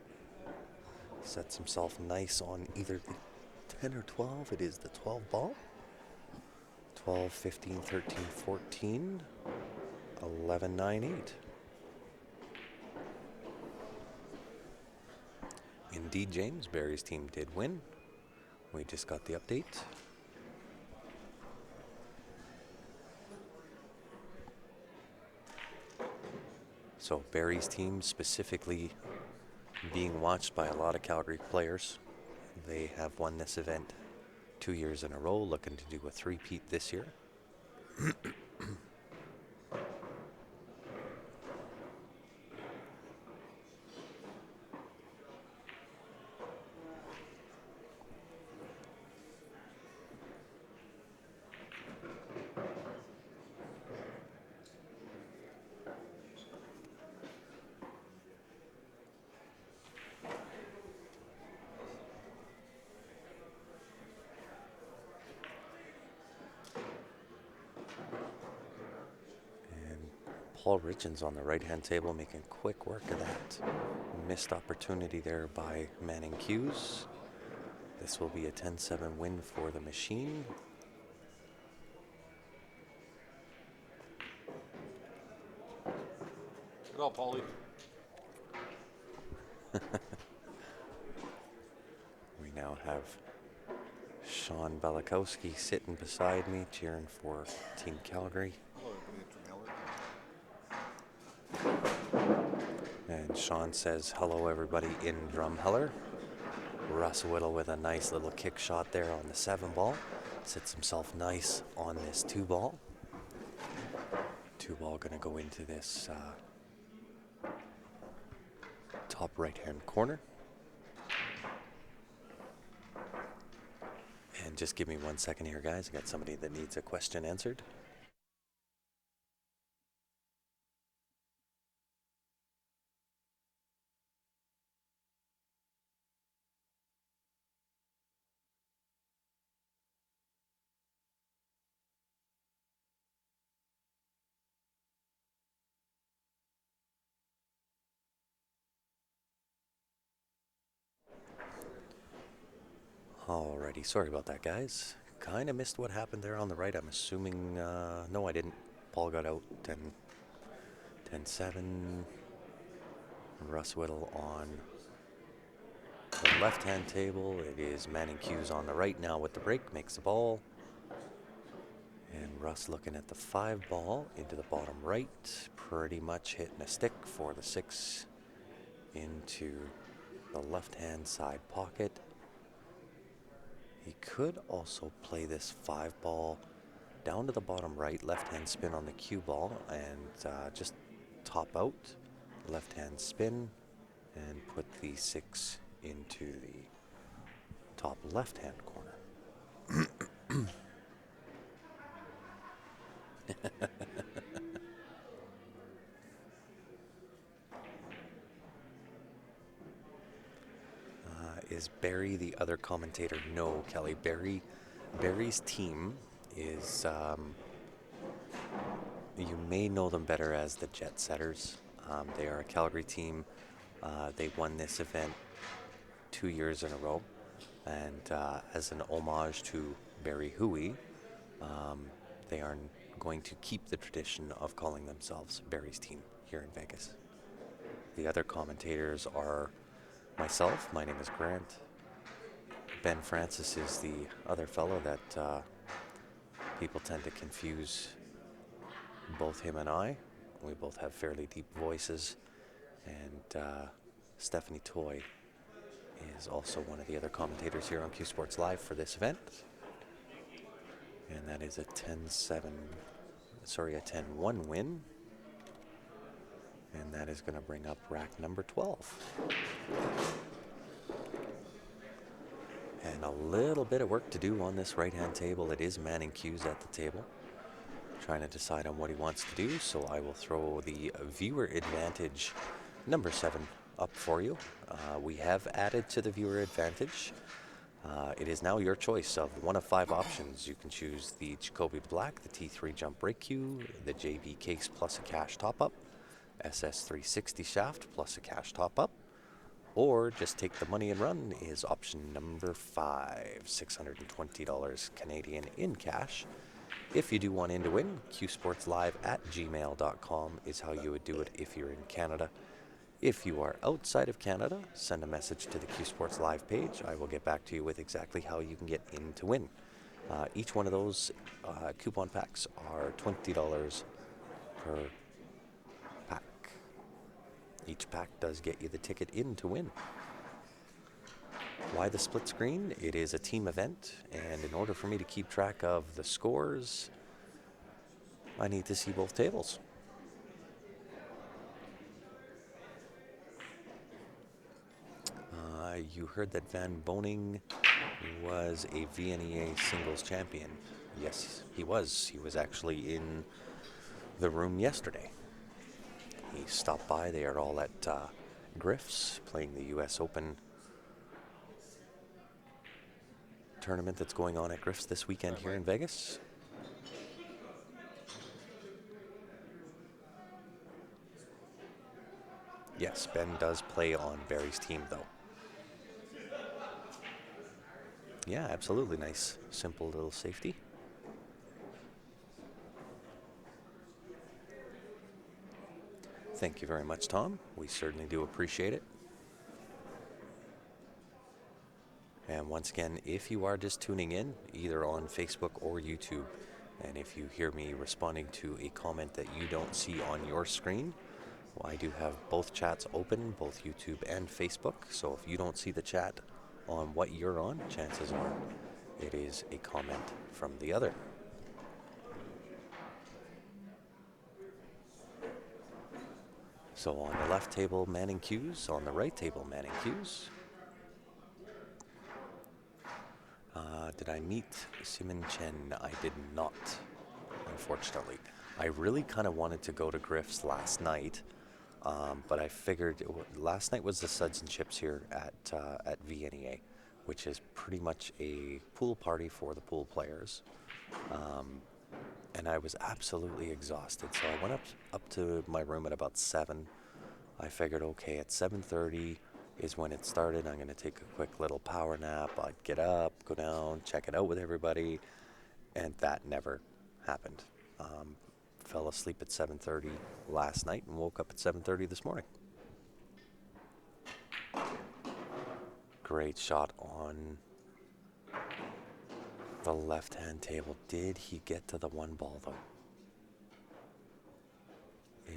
Sets himself nice on either the 10 or 12. It is the 12 ball. 12, 15, 13, 14, 11, 9, 8. Indeed, James, Barry's team did win. We just got the update. So Barry's team specifically being watched by a lot of Calgary players. They have won this event 2 years in a row, looking to do a three-peat this year. Paul Richens on the right-hand table making quick work of that missed opportunity there by Manning Hughes. This will be a 10-7 win for the machine. Good all, Paulie. We now have Sean Balakowski sitting beside me, cheering for Team Calgary. Hello, everybody at Drumheller. And Sean says hello, everybody in Drumheller. Russ Whittle with a nice little kick shot there on the 7 ball. Sits himself nice on this 2 ball. 2 ball going to go into this top right-hand corner. And just give me 1 second here, guys. I got somebody that needs a question answered. Alrighty, sorry about that, guys. Kind of missed what happened there on the right. I'm assuming, no, I didn't. Paul got out 10-7. Russ Whittle on the left-hand table. It is Manning Hughes on the right now with the break, makes the ball. And Russ looking at the 5 ball into the bottom right, pretty much hitting a stick for the 6 into the left-hand side pocket. He could also play this 5 ball down to the bottom right, left-hand spin on the cue ball, and just top out, left-hand spin, and put the 6 into the top left-hand corner. Is Barry the other commentator? No, Kelly. Barry's team is, you may know them better as the Jet Setters. They are a Calgary team. They won this event 2 years in a row. And as an homage to Barry Huey, they are going to keep the tradition of calling themselves Barry's team here in Vegas. The other commentators are myself. My name is Grant. Ben Francis is the other fellow that people tend to confuse both him and I. We both have fairly deep voices. And Stephanie Toy is also one of the other commentators here on Q Sports Live for this event. And that is a 10-7, sorry, a 10-1 win. And that is going to bring up rack number 12. And a little bit of work to do on this right-hand table. It is Manning Hughes at the table, trying to decide on what he wants to do. So I will throw the viewer advantage number 7 up for you. We have added to the viewer advantage. It is now your choice of one of 5 options. You can choose the Jacoby Black, the T3 jump brake cue, the JB case plus a cash top-up, SS360 shaft plus a cash top-up, or just take the money and run is option number 5, $620 Canadian in cash. If you do want in to win, qsportslive@gmail.com is how you would do it if you're in Canada. If you are outside of Canada, send a message to the Q Sports Live page. I will get back to you with exactly how you can get in to win. Each one of those coupon packs are $20 per pack. Each pack does get you the ticket in to win. Why the split screen? It is a team event, and in order for me to keep track of the scores, I need to see both tables. You heard that Van Boning was a VNEA singles champion. Yes, he was. He was actually in the room yesterday. He stopped by. They are all at Griff's playing the U.S. Open tournament that's going on at Griff's this weekend here in Vegas. Yes, Ben does play on Barry's team, though. Yeah, absolutely nice. Simple little safety. Thank you very much, Tom. We certainly do appreciate it. And once again, if you are just tuning in, either on Facebook or YouTube, and if you hear me responding to a comment that you don't see on your screen, well, I do have both chats open, both YouTube and Facebook. So if you don't see the chat on what you're on, chances are it is a comment from the other. So on the left table, Manning cues. On the right table, Manning cues. Did I meet Simon Chen? I did not, unfortunately. I really kind of wanted to go to Griff's last night, but I figured last night was the Suds and Chips here at VNEA, which is pretty much a pool party for the pool players. And I was absolutely exhausted, so I went up to my room at about 7. I figured, okay, at 7:30 is when it started. I'm going to take a quick little power nap. I'd get up, go down, check it out with everybody, and that never happened. Fell asleep at 7:30 last night and woke up at 7:30 this morning. Great shot on the left-hand table. Did he get to the one ball, though?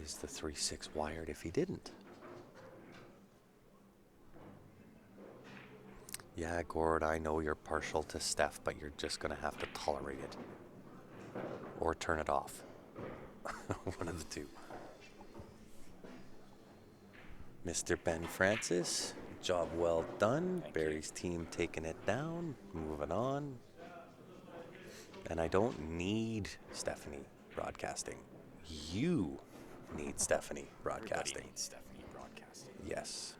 Is the 3-6 wired if he didn't? Yeah, Gord, I know you're partial to Steph, but you're just going to have to tolerate it. Or turn it off. One of the two. Mr. Ben Francis, job well done. Barry's team taking it down, moving on. And I don't need Stephanie broadcasting. You need Stephanie broadcasting. Everybody needs Stephanie broadcasting. Yes.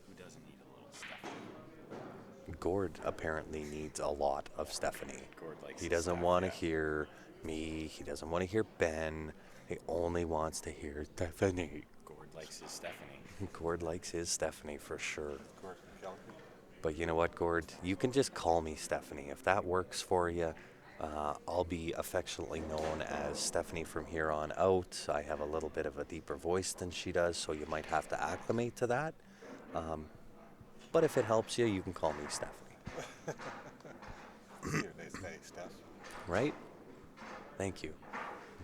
Who doesn't need a little Stephanie? Gord apparently needs a lot of Stephanie. Gord likes He his doesn't Steph, want to yeah. hear me. He doesn't want to hear Ben. He only wants to hear Stephanie. Gord likes his Stephanie. Gord likes his Stephanie for sure. Gord from Calgary. But you know what, Gord? You can just call me Stephanie. If that works for you, I'll be affectionately known as Stephanie from here on out. I have a little bit of a deeper voice than she does, so you might have to acclimate to that. But if it helps you, you can call me Stephanie. Nice, Steph. Right? Thank you.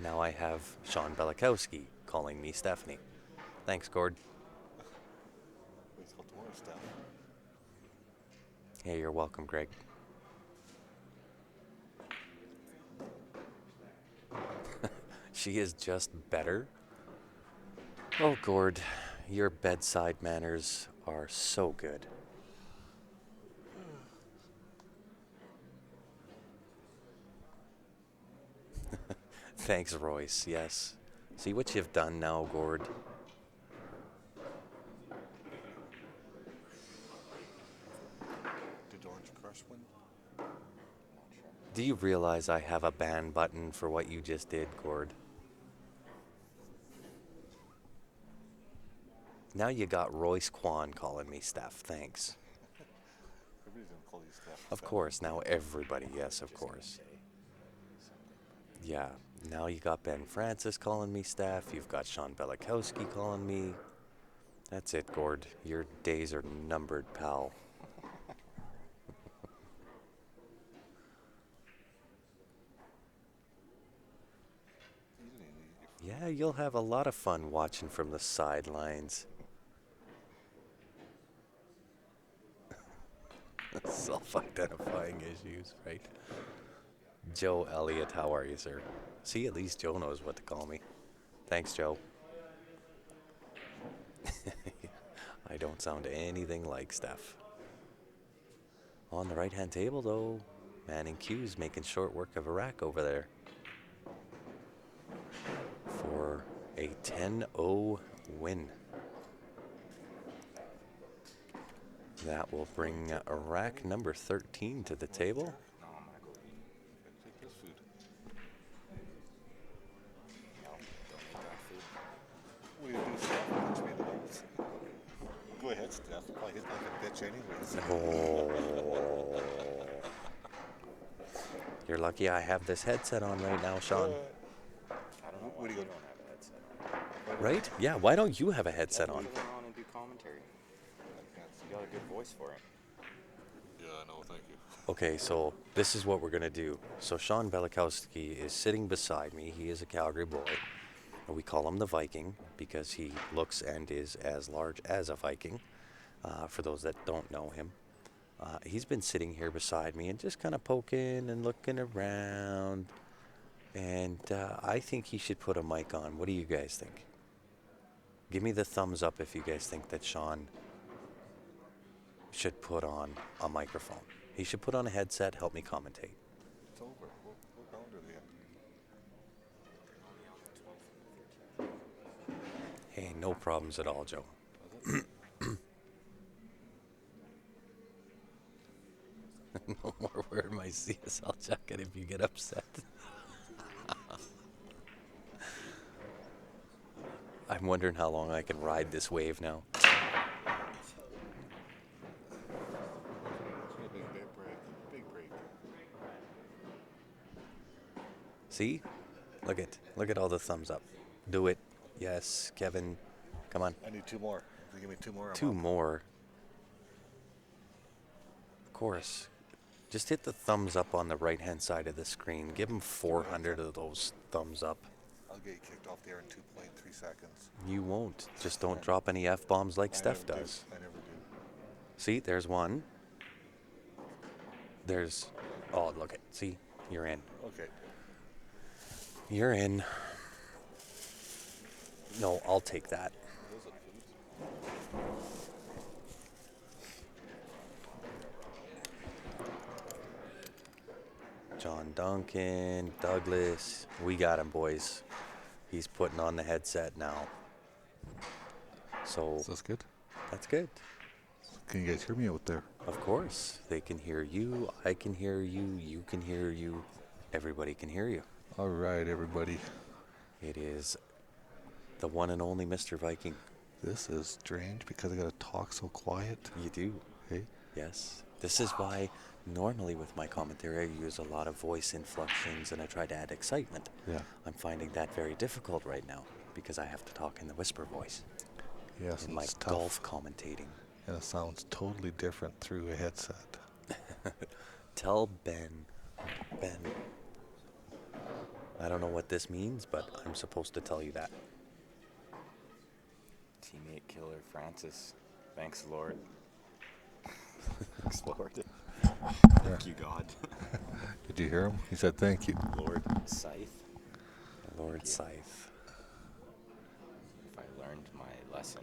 Now I have Sean Belikowski calling me Stephanie. Thanks, Gord. Let's go tomorrow, Steph. Hey, you're welcome, Greg. She is just better. Oh, Gord, your bedside manners are so good. Thanks, Royce. Yes. See what you've done now, Gord. Did Orange Crush win? Do you realize I have a ban button for what you just did, Gord? Now you got Royce Kwan calling me Steph. Thanks. Everybody's gonna call you Steph. Of course. Now everybody. Yes, of course. Yeah. Now you got Ben Francis calling me Steph. You've got Sean Belikowski calling me. That's it, Gord. Your days are numbered, pal. Yeah, you'll have a lot of fun watching from the sidelines. Self-identifying issues, right? Joe Elliott, how are you, sir? See, at least Joe knows what to call me. Thanks, Joe. I don't sound anything like Steph. On the right-hand table, though, Manning Q's making short work of Iraq over there. For a 10-0 win. That will bring Iraq number 13 to the table. No, I'm gonna go eat. Take this food. No, don't eat that food. What do you do, Steph? Punch me in the nose. Go ahead, Steph. I'll probably hit like a bitch anyways. Oh. You're lucky I have this headset on right now, Sean. I don't know What why do you you don't have a headset on. Why Right? Yeah, why don't you have a headset Put on? it on and do commentary. You got a good voice for it. Yeah, I know. Thank you. Okay, so this is what we're going to do. So Sean Belikowski is sitting beside me. He is a Calgary boy. We call him the Viking because he looks and is as large as a Viking, for those that don't know him. He's been sitting here beside me and just kind of poking and looking around. And I think he should put a mic on. What do you guys think? Give me the thumbs up if you guys think that Sean should put on a microphone. He should put on a headset, help me commentate. It's over. What round are they in? Hey, no problems at all, Joe. No more wearing my CSL jacket if you get upset. I'm wondering how long I can ride this wave now. It's gonna be a big break. Big break. See? Look at all the thumbs up. Do it. Yes, Kevin. Come on. I need 2 more. If you give me 2 more, I'm Two up. more. Of course. Just hit the thumbs up on the right-hand side of the screen. Give him 400 of those thumbs up. I'll get you kicked off the air in 2.3 seconds. You won't. Just don't drop any F-bombs like Steph never do. does. I never do. See, there's one. There's... Oh, look it. See? You're in. Okay. You're in. No, I'll take that. Those are foods. John Duncan, Douglas. We got him, boys. He's putting on the headset now. So, Is this good? that's good. Can you guys hear me out there? Of course. They can hear you. I can hear you. You can hear you. Everybody can hear you. All right, everybody. It is the one and only Mr. Viking. This is strange because I gotta talk so quiet. You do. Hey, Yes. This is why normally with my commentary I use a lot of voice inflections and I try to add excitement. yeah, I'm finding that very difficult right now because I have to talk in the whisper voice yes, in my it's tough, golf commentating. and it sounds totally different through a headset. Tell Ben, I don't know what this means, but I'm supposed to tell you that. Teammate killer Francis. Thanks, Lord. Thanks, Lord. Thank you, God. Did you hear him? He said thank you. Lord Scythe. Lord Scythe. If I learned my lesson,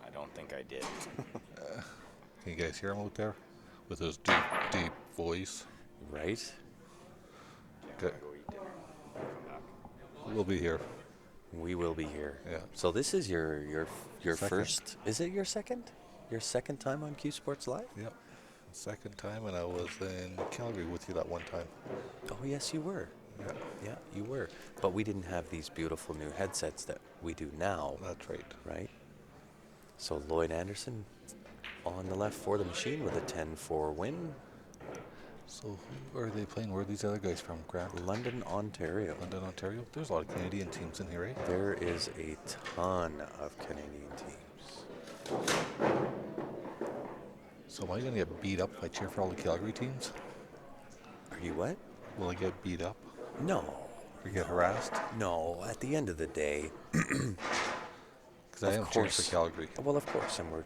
I don't think I did. Can you guys hear him out there? With his deep, deep voice. Right? Good. Go eat dinner. Come back. We'll be here. We will be here. Yeah. So this is your Second. first. Is it your second? Your second time on Q Sports Live? Yep. Second time, and I was in Calgary with you that one time. Oh yes, you were. Yeah, Yeah, you were. But we didn't have these beautiful new headsets that we do now, that's right. right? So Lloyd Anderson on the left for the machine with a 10-4 win. So who are they playing? Where are these other guys from? Grant? London, Ontario. London, Ontario? There's a lot of Canadian teams in here, eh? There is a ton of Canadian teams. So am I going to get beat up if I cheer for all the Calgary teams? Are you what? Will I get beat up No. or get harassed? No, at the end of the day, Because I Of am cheering for course. Calgary. well, of course, and we're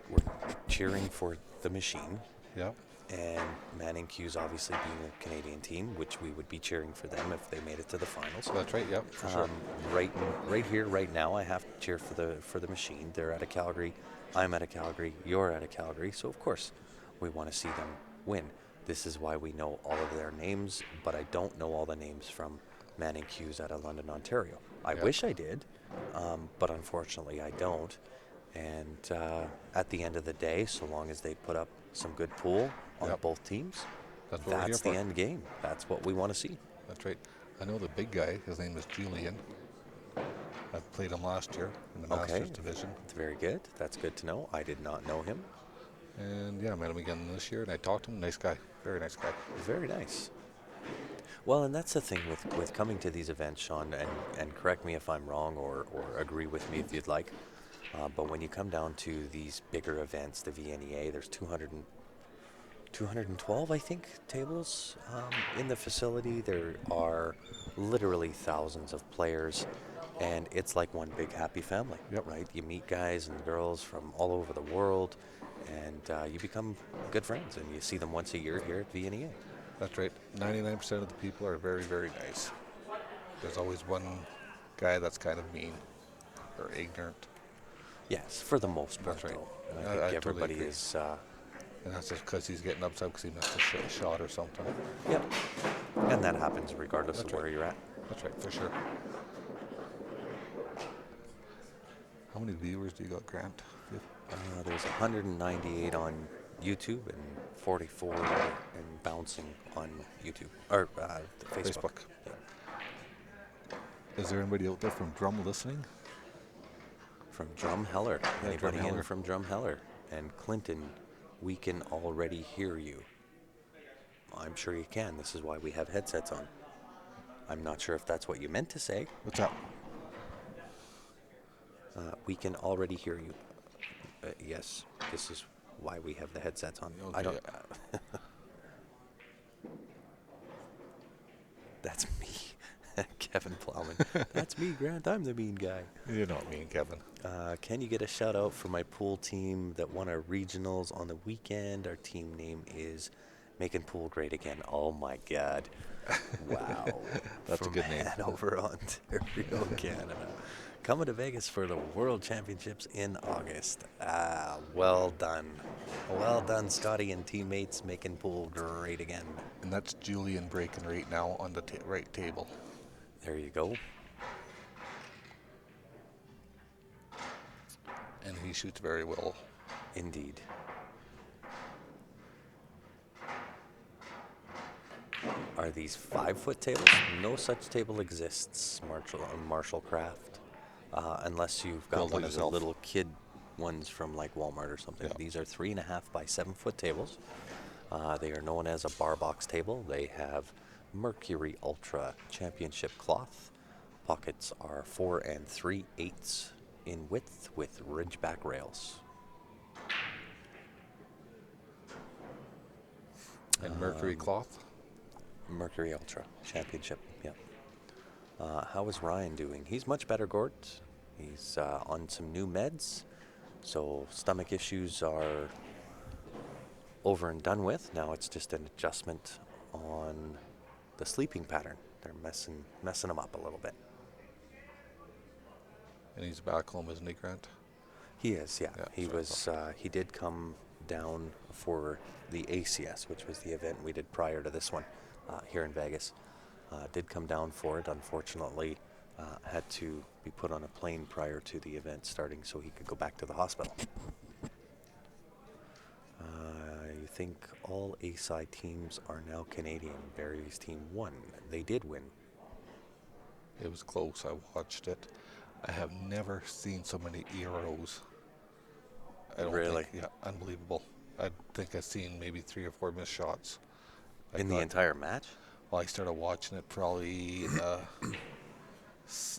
cheering for the machine. Yep. And Manning Q's obviously being a Canadian team, which we would be cheering for them if they made it to the finals. That's right, yep, for sure. Right here, right now, I have to cheer for the machine. They're at a Calgary. I'm at a Calgary. You're at a Calgary. So of course, we want to see them win. This is why we know all of their names, but I don't know all the names from Manning Q's out of London, Ontario. I Yeah. wish I did, but unfortunately I don't. And at the end of the day, so long as they put up some good pool on Yep. both teams, That's what we're here that's the for. end game. That's what we want to see. That's right. I know the big guy. His name is Julian. I played him last year in the Okay. Masters division. It's very good. That's good to know. I did not know him. And yeah, I met him again this year, and I talked to him. Nice guy. Very nice guy. Very nice. Well, and that's the thing with coming to these events, Sean, and correct me if I'm wrong or agree with me if you'd like. But when you come down to these bigger events, the VNEA, there's 212, I think, tables in the facility. There are literally thousands of players, and it's like one big happy family, Yep. right? You meet guys and girls from all over the world, and you become good friends, and you see them once a year here at VNEA. That's right. 99% of the people are very, very nice. There's always one guy that's kind of mean or ignorant. Yes, for the most part, That's right. though. And I I think totally everybody agree. is, And that's just because he's getting upset because he missed a shot or something. yep. And that happens regardless That's of where right. you're at. That's right, for sure. How many viewers do you got, Grant? There's 198 on YouTube and 44 and bouncing on YouTube or Facebook. Facebook. Is there anybody out there from Drum listening? From Drumheller. Yeah, Anybody in Drumheller. from Drumheller? And Clinton, we can already hear you. I'm sure you can. This is why we have headsets on. I'm not sure if that's what you meant to say. What's up? We can already hear you. Yes, this is why we have the headsets on. I Okay, don't. That's me, Kevin Plowman. That's me, Grant. I'm the mean guy. You're not mean, Kevin. Can you get a shout out for my pool team that won our regionals on the weekend? Our team name is Making Pool Great Again. Oh my God. Wow. That's a From good name. Hanover, Ontario, Canada. Coming to Vegas for the World Championships in August. Well done. Well done, Scotty and teammates, making pool great again. And that's Julian breaking right now on the right table. There you go. And he shoots very well. Indeed. Are these 5-foot tables? No such table exists, Marshall Craft, unless you've got Build it one of the yourself. little kid ones from like Walmart or something. Yeah. These are 3.5 by 7-foot tables. They are known as a bar box table. They have Mercury Ultra Championship cloth. Pockets are 4 3/8 in width with ridgeback rails. And Mercury cloth. Mercury Ultra Championship, yep. How is Ryan doing? He's much better, Gort. He's on some new meds, so stomach issues are over and done with. Now it's just an adjustment on the sleeping pattern. They're messing him up a little bit. And he's back home, isn't he, Grant? He is, yeah. Yeah, He sorry was. He did come down for the ACS, which was the event we did prior to this one here in Vegas. Did come down for it. Unfortunately, had to be put on a plane prior to the event starting, so he could go back to the hospital. I think all A-side teams are now Canadian. Barry's team won. They did win. It was close. I watched it. I have never seen so many EROs. I don't Really? think, yeah, unbelievable. I think I've seen maybe 3 or 4 missed shots. In the entire match? Well, I started watching it probably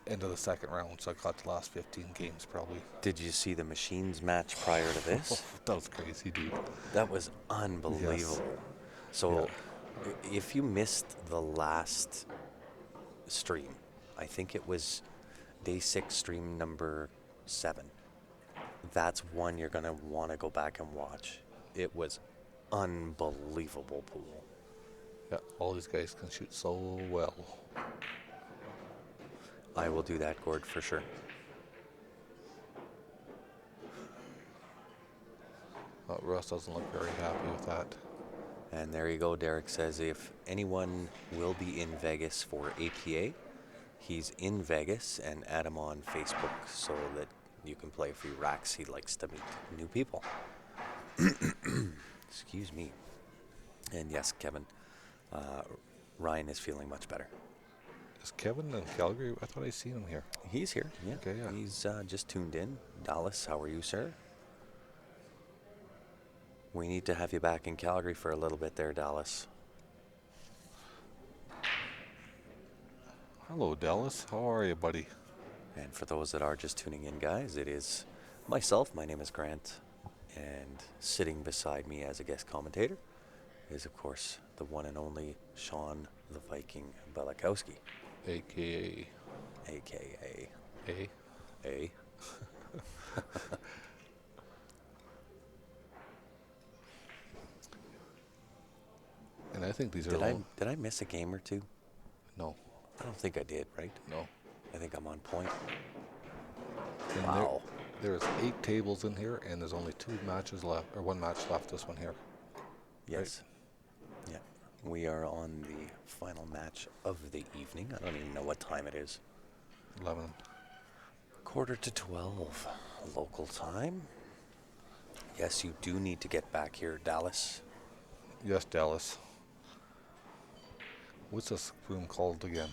end of the second round, so I caught the last 15 games probably. Did you see the machines match prior to this? That was crazy, dude. That was unbelievable. So, if you missed the last stream, I think it was day 6, stream number 7. That's one you're going to want to go back and watch. It was unbelievable pool. Yeah, all these guys can shoot so well. I will do that, Gord, for sure. Russ doesn't look very happy with that. And there you go. Derek says if anyone will be in Vegas for APA, he's in Vegas, and add him on Facebook so that you can play a few racks. He likes to meet new people. Excuse me. And yes, Kevin, Ryan is feeling much better. Is Kevin in Calgary? I thought I seen him here. He's here. Yeah. Okay, yeah. He's just tuned in. Dallas, how are you, sir? We need to have you back in Calgary for a little bit there, Dallas. Hello, Dallas. How are you, buddy? And for those that are just tuning in, guys, it is myself. My name is Grant. And sitting beside me as a guest commentator is, of course, the one and only Sean the Viking Belakowski, AKA. a.k.a. A. A. And I think these are Did I miss a game or two? No, I don't think I did, right? no. I think I'm on point. And Wow. There's 8 tables in here, and there's only 2 matches left, or 1 match left. This one here. Yes. Yeah. We are on the final match of the evening. I don't even know what time it is. 11. 11:45 local time. Yes, you do need to get back here, Dallas. Yes, Dallas. What's this room called again?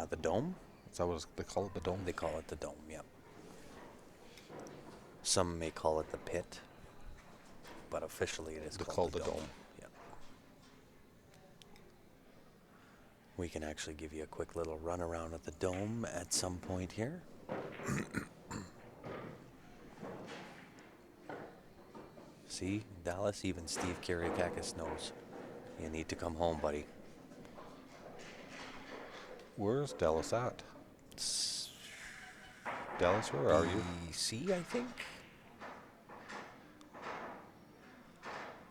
The Dome? Is that what they call it? The Dome? They call it the Dome, yeah. Some may call it the Pit, but officially it is called the Dome. Yeah. We can actually give you a quick little run around at the Dome at some point here. See, Dallas, even Steve Kyriakakis knows. You need to come home, buddy. Where's Dallas at? It's Dallas, where are you? BC, I think.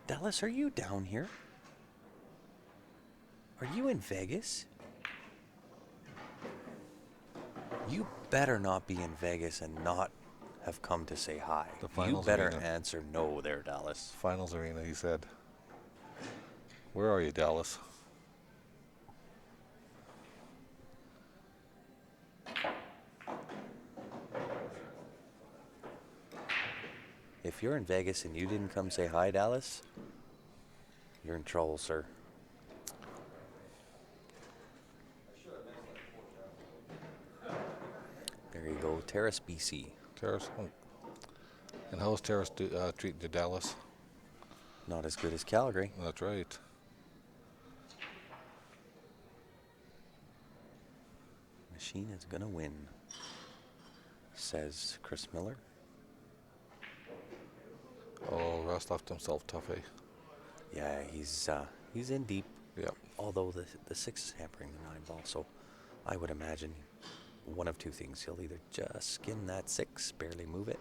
Dallas, are you down here? Are you in Vegas? You better not be in Vegas and not have come to say hi. The You finals better arena. answer no there, Dallas. Finals arena, he said. Where are you, Dallas? If you're in Vegas and you didn't come say hi, Dallas, you're in trouble, sir. There you go, Terrace, BC. Terrace? Oh. And how's Terrace treating you, Dallas? Not as good as Calgary. That's right. Machine is gonna win, says Chris Miller. Oh, Russ left himself tough, eh? Yeah, he's in deep. Yep. Although the 6 is hampering the 9 ball, so I would imagine one of two things: he'll either just skim that 6, barely move it,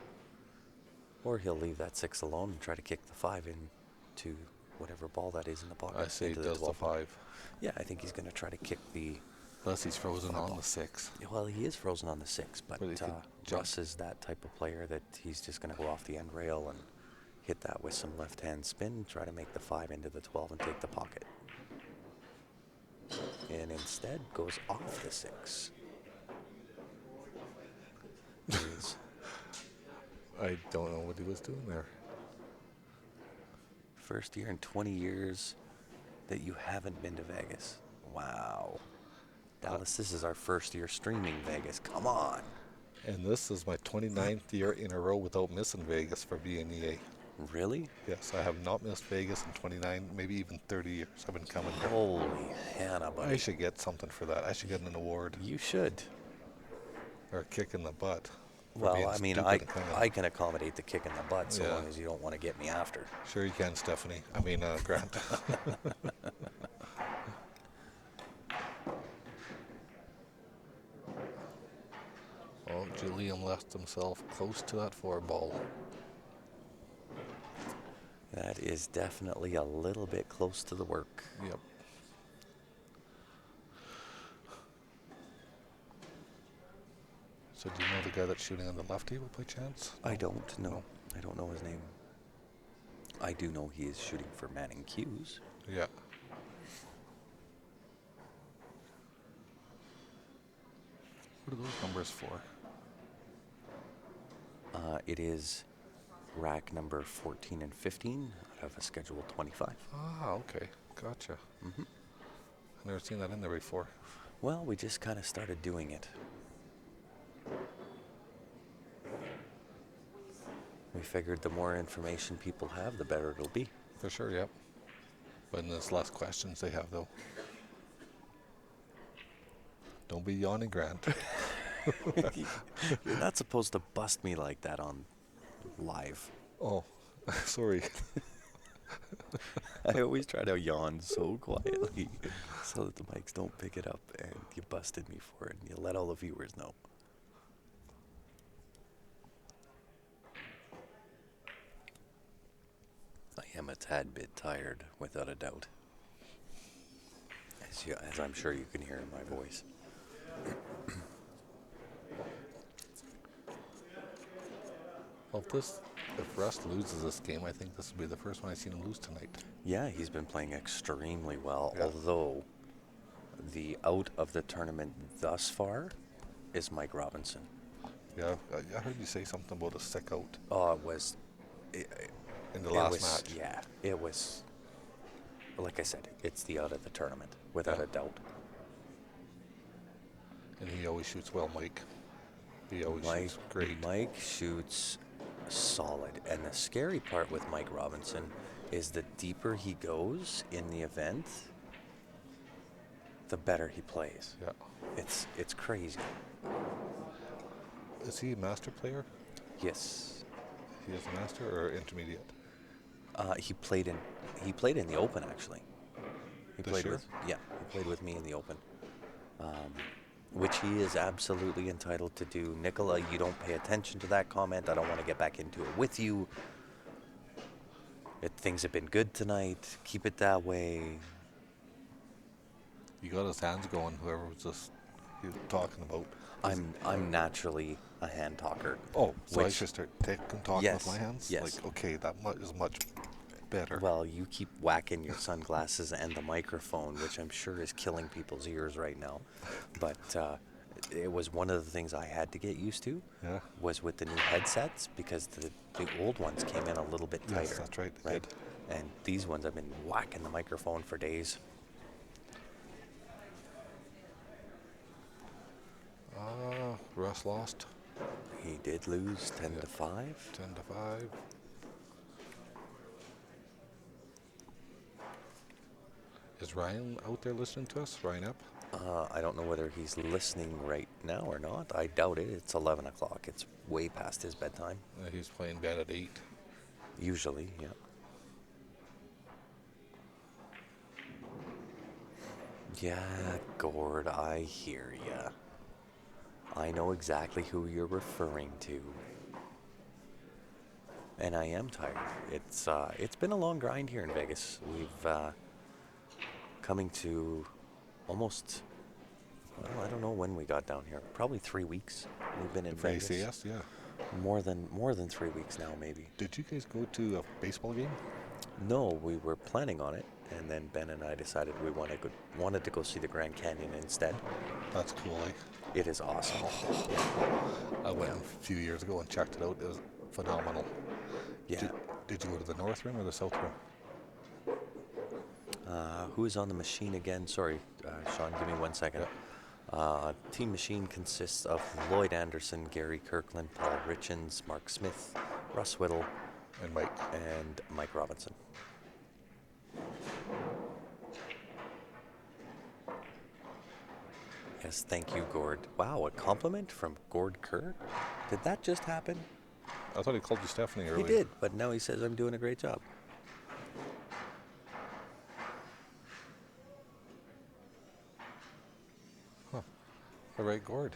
or he'll leave that 6 alone and try to kick the 5 into whatever ball that is in the pocket. I say he into does the 12 ball. 5. Yeah, I think he's going to try to kick the. Unless he's frozen Five on ball. the 6. Well, he is frozen on the 6, but But he could jump. Russ is that type of player that he's just going to go off the end rail and hit that with some left-hand spin, try to make the 5 into the 12 and take the pocket. And instead goes off the 6. I don't know what he was doing there. First year in 20 years that you haven't been to Vegas. Wow. Dallas, this is our first year streaming Vegas. Come on. And this is my 29th year in a row without missing Vegas for VNEA. Really? Yes, I have not missed Vegas in 29, maybe even 30 years. I've been coming here. Holy Hannah, buddy. I should get something for that. I should get an award You should. or a kick in the butt. for Well, being I mean, stupid and coming. I can accommodate the kick in the butt so Yeah. long as you don't want to get me after. Sure you can, Stephanie. I mean, Grant. Well, Julian left himself close to that 4 ball. That is definitely a little bit close to the work. Yep. So do you know the guy that's shooting on the left table by chance? I don't know. I don't know his name. I do know he is shooting for Manning Hughes. Yeah. What are those numbers for? It is rack number 14 and 15 out of a schedule 25. Ah, okay. Gotcha. Mm-hmm. I've never seen that in there before. Well, we just kind of started doing it. We figured the more information people have, the better it'll be. For sure, yep. But there's less questions they have, though. Don't be yawning, Grant. You're not supposed to bust me like that on live. Oh, sorry. I always try to yawn so quietly so that the mics don't pick it up, and you busted me for it, and you let all the viewers know. I am a tad bit tired, without a doubt, as I'm sure you can hear in my voice. Well, if Russ loses this game, I think this will be the first one I've seen him lose tonight. Yeah, he's been playing extremely well, Yeah. although the out of the tournament thus far is Mike Robinson. Yeah, I heard you say something about a sick out Oh, it was... in the last match. Yeah, it was... Like I said, it's the out of the tournament, without a doubt. And he always shoots well, Mike. He always shoots great. Mike shoots solid. And the scary part with Mike Robinson is the deeper he goes in the event, the better he plays. Yeah. It's crazy. Is he a master player? Yes. He is a master or intermediate? He played in the Open, actually. He This played year? he played with me in the Open, which he is absolutely entitled to do. Nicola, you don't pay attention to that comment. I don't want to get back into it with you. Things have been good tonight. Keep it that way. He got his hands going. Whoever was just he was talking about. I'm naturally a hand talker. Oh, so I which- should start talking Yes, with my hands? yes. Like, okay, that is much better. Well, you keep whacking your sunglasses and the microphone, which I'm sure is killing people's ears right now. But it was one of the things I had to get used to. Yeah. Was with the new headsets, because the old ones came in a little bit tighter. Yes, that's right. They Right. did. And these ones, I've been whacking the microphone for days. Russ lost He did lose 10 to 5. 10-5. Is Ryan out there listening to us? Ryan up? I don't know whether he's listening right now or not. I doubt it. It's 11 o'clock. It's way past his bedtime. He's playing bed at 8. Usually, yeah. Yeah, Gord, I hear ya. I know exactly who you're referring to. And I am tired. It's been a long grind here in Vegas. We've coming to almost, well, I don't know when we got down here. Probably 3 weeks we've been in Vegas. VCS, yeah. More than 3 weeks now, maybe. Did you guys go to a baseball game? No, we were planning on it, and then Ben and I decided we wanted to go see the Grand Canyon instead. That's cool, eh? It is awesome. I went a few years ago and checked it out. It was phenomenal. Yeah. Did you go to the North Rim or the South Rim? Who is on the machine again? Sorry, Sean, give me 1 second. Team machine consists of Lloyd Anderson, Gary Kirkland, Paul Richens, Mark Smith, Russ Whittle, And Mike. and Mike Robinson. Yes, thank you, Gord. Wow, a compliment from Gord Kerr? Did that just happen? I thought he called you Stephanie earlier. He did, but now he says I'm doing a great job. Huh. All right, Gord.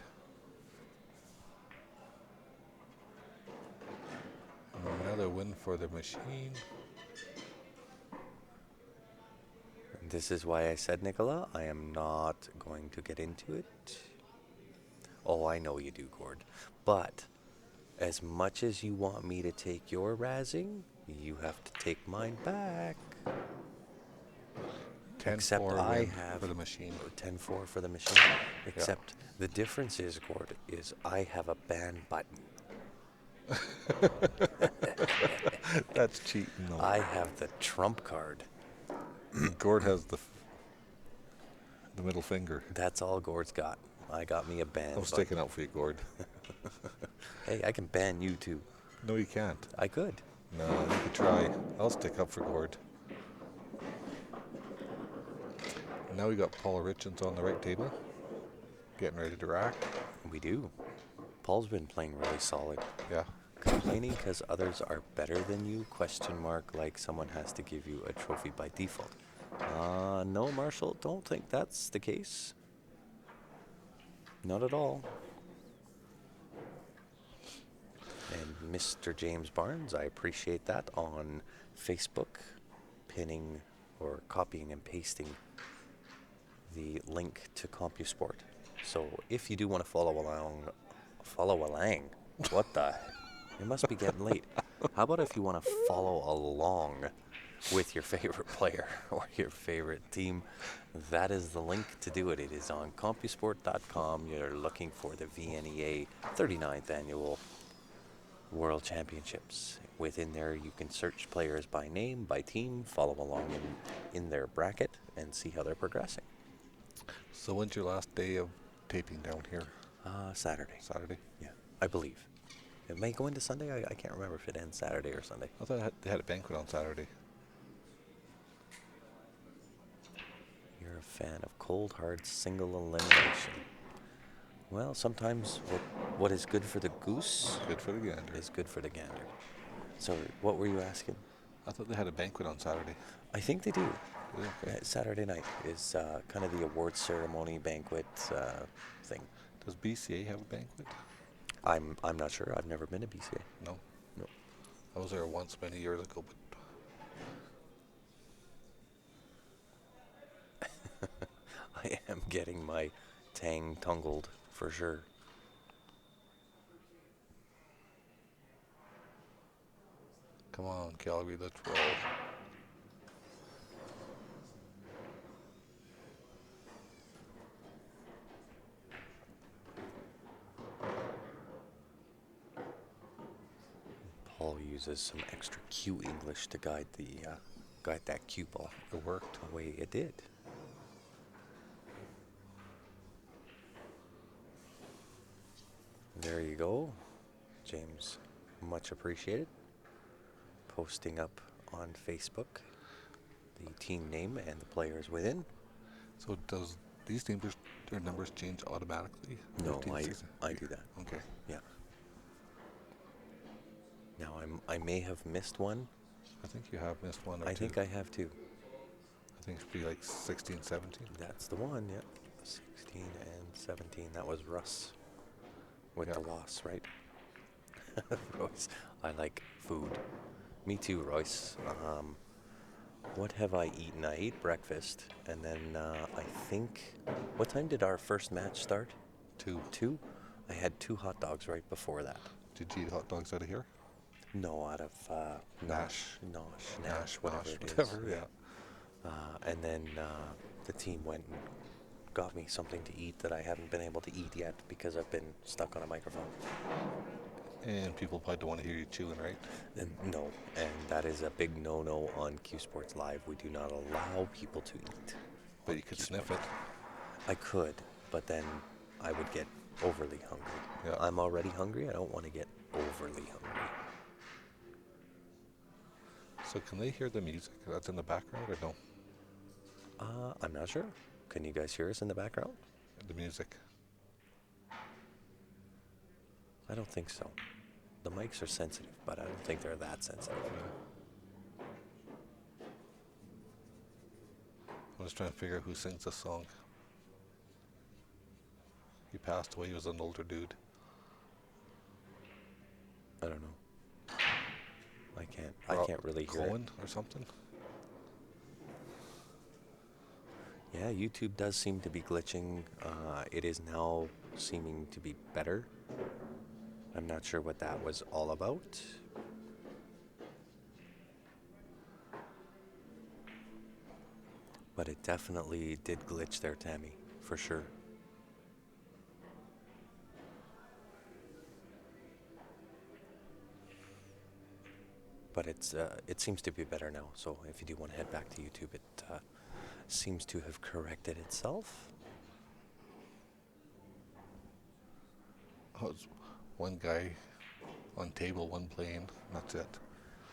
Another win for the machine. This is why I said, Nicola, I am not going to get into it. Oh, I know you do, Gord. But as much as you want me to take your razzing, you have to take mine back. 10-4 Except I win have for the machine. 10-4 for the machine. Except the difference is, Gord, is I have a ban button. That's cheating, though. I have the trump card. Gord has the middle finger. That's all Gord's got. I got me a ban I'm sticking up for you, Gord. Hey, I can ban you too. No, you can't. I could. No, you could try. I'll stick up for Gord. Now we got Paul Richens on the right table. Getting ready to rack. We do. Paul's been playing really solid. Yeah. Complaining because others are better than you? Question mark. Like someone has to give you a trophy by default. No, Marshall. Don't think that's the case. Not at all. And Mr. James Barnes, I appreciate that on Facebook, pinning or copying and pasting the link to CompuSport. So if you do want to follow along, what the? It must be getting late. How about if you want to follow along with your favorite player or your favorite team? That is the link to do it. It is on CompuSport.com. You're looking for the VNEA 39th Annual World Championships. Within there, you can search players by name, by team, follow along in their bracket, and see how they're progressing. So when's your last day of taping down here? Saturday. Saturday? Yeah, I believe. It may go into Sunday. I can't remember if it ends Saturday or Sunday. I thought they had a banquet on Saturday. You're a fan of cold, hard, single elimination. Well, sometimes what is good for the goose Good for the gander. is good for the gander. So what were you asking? I thought they had a banquet on Saturday. I think they do. Yeah, okay. Saturday night is kind of the awards ceremony banquet thing. Does BCA have a banquet? I'm not sure. I've never been to BCA. No. No. I was there once many years ago, but I am getting my tang tungled for sure. come on, Calgary, let's roll. Paul uses some extra cue English to guide that cue ball. It worked. The way it did. There you go, James. Much appreciated. Posting up on Facebook the team name and the players within. So does these numbers change automatically? No, 15, I 16? do that. Okay. Yeah. Now I may have missed one. I think you have missed one or two. I think I have too. I think it should be like 16, 17. That's the one. Yep. 16 and 17. That was Russ with the loss, right? Royce, I like food. Me too, Royce. What have I eaten? I ate breakfast, and then I think, what time did our first match start? 2? I had 2 hot dogs right before that. Did you eat hot dogs out of here? No, out of Nash, whatever it is. Whatever, yeah. And then the team went and got me something to eat that I haven't been able to eat yet because I've been stuck on a microphone. And people probably don't want to hear you chewing, right? No, and that is a big no-no on Q Sports Live. We do not allow people to eat. But you could sniff it. I could, but then I would get overly hungry. Yeah. I'm already hungry. I don't want to get overly hungry. So can they hear the music that's in the background or no? I'm not sure. Can you guys hear us in the background? The music. I don't think so. The mics are sensitive, but I don't think they're that sensitive. I'm just trying to figure out who sings this song. He passed away. He was an older dude. I don't know. I can't really hear Cohen it. or something? Yeah, YouTube does seem to be glitching. It is now seeming to be better. I'm not sure what that was all about. But it definitely did glitch there, Tammy, for sure. But it seems to be better now, so if you do want to head back to YouTube, it seems to have corrected itself. Oh, it's one guy on table 1 playing, that's it.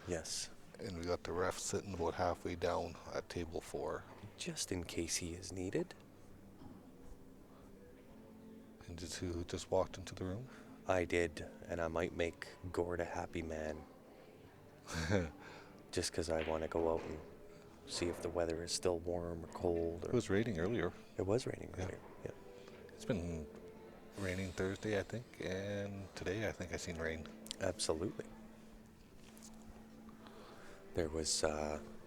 Yes. And we got the ref sitting about halfway down at table 4. Just in case he is needed. And who just walked into the room? I did, and I might make Gord a happy man. Just because I want to go out and see if the weather is still warm or cold. It was raining earlier. It was raining Yeah. earlier. Yeah. It's been raining Thursday, I think, and today I think I seen rain. Absolutely. There was,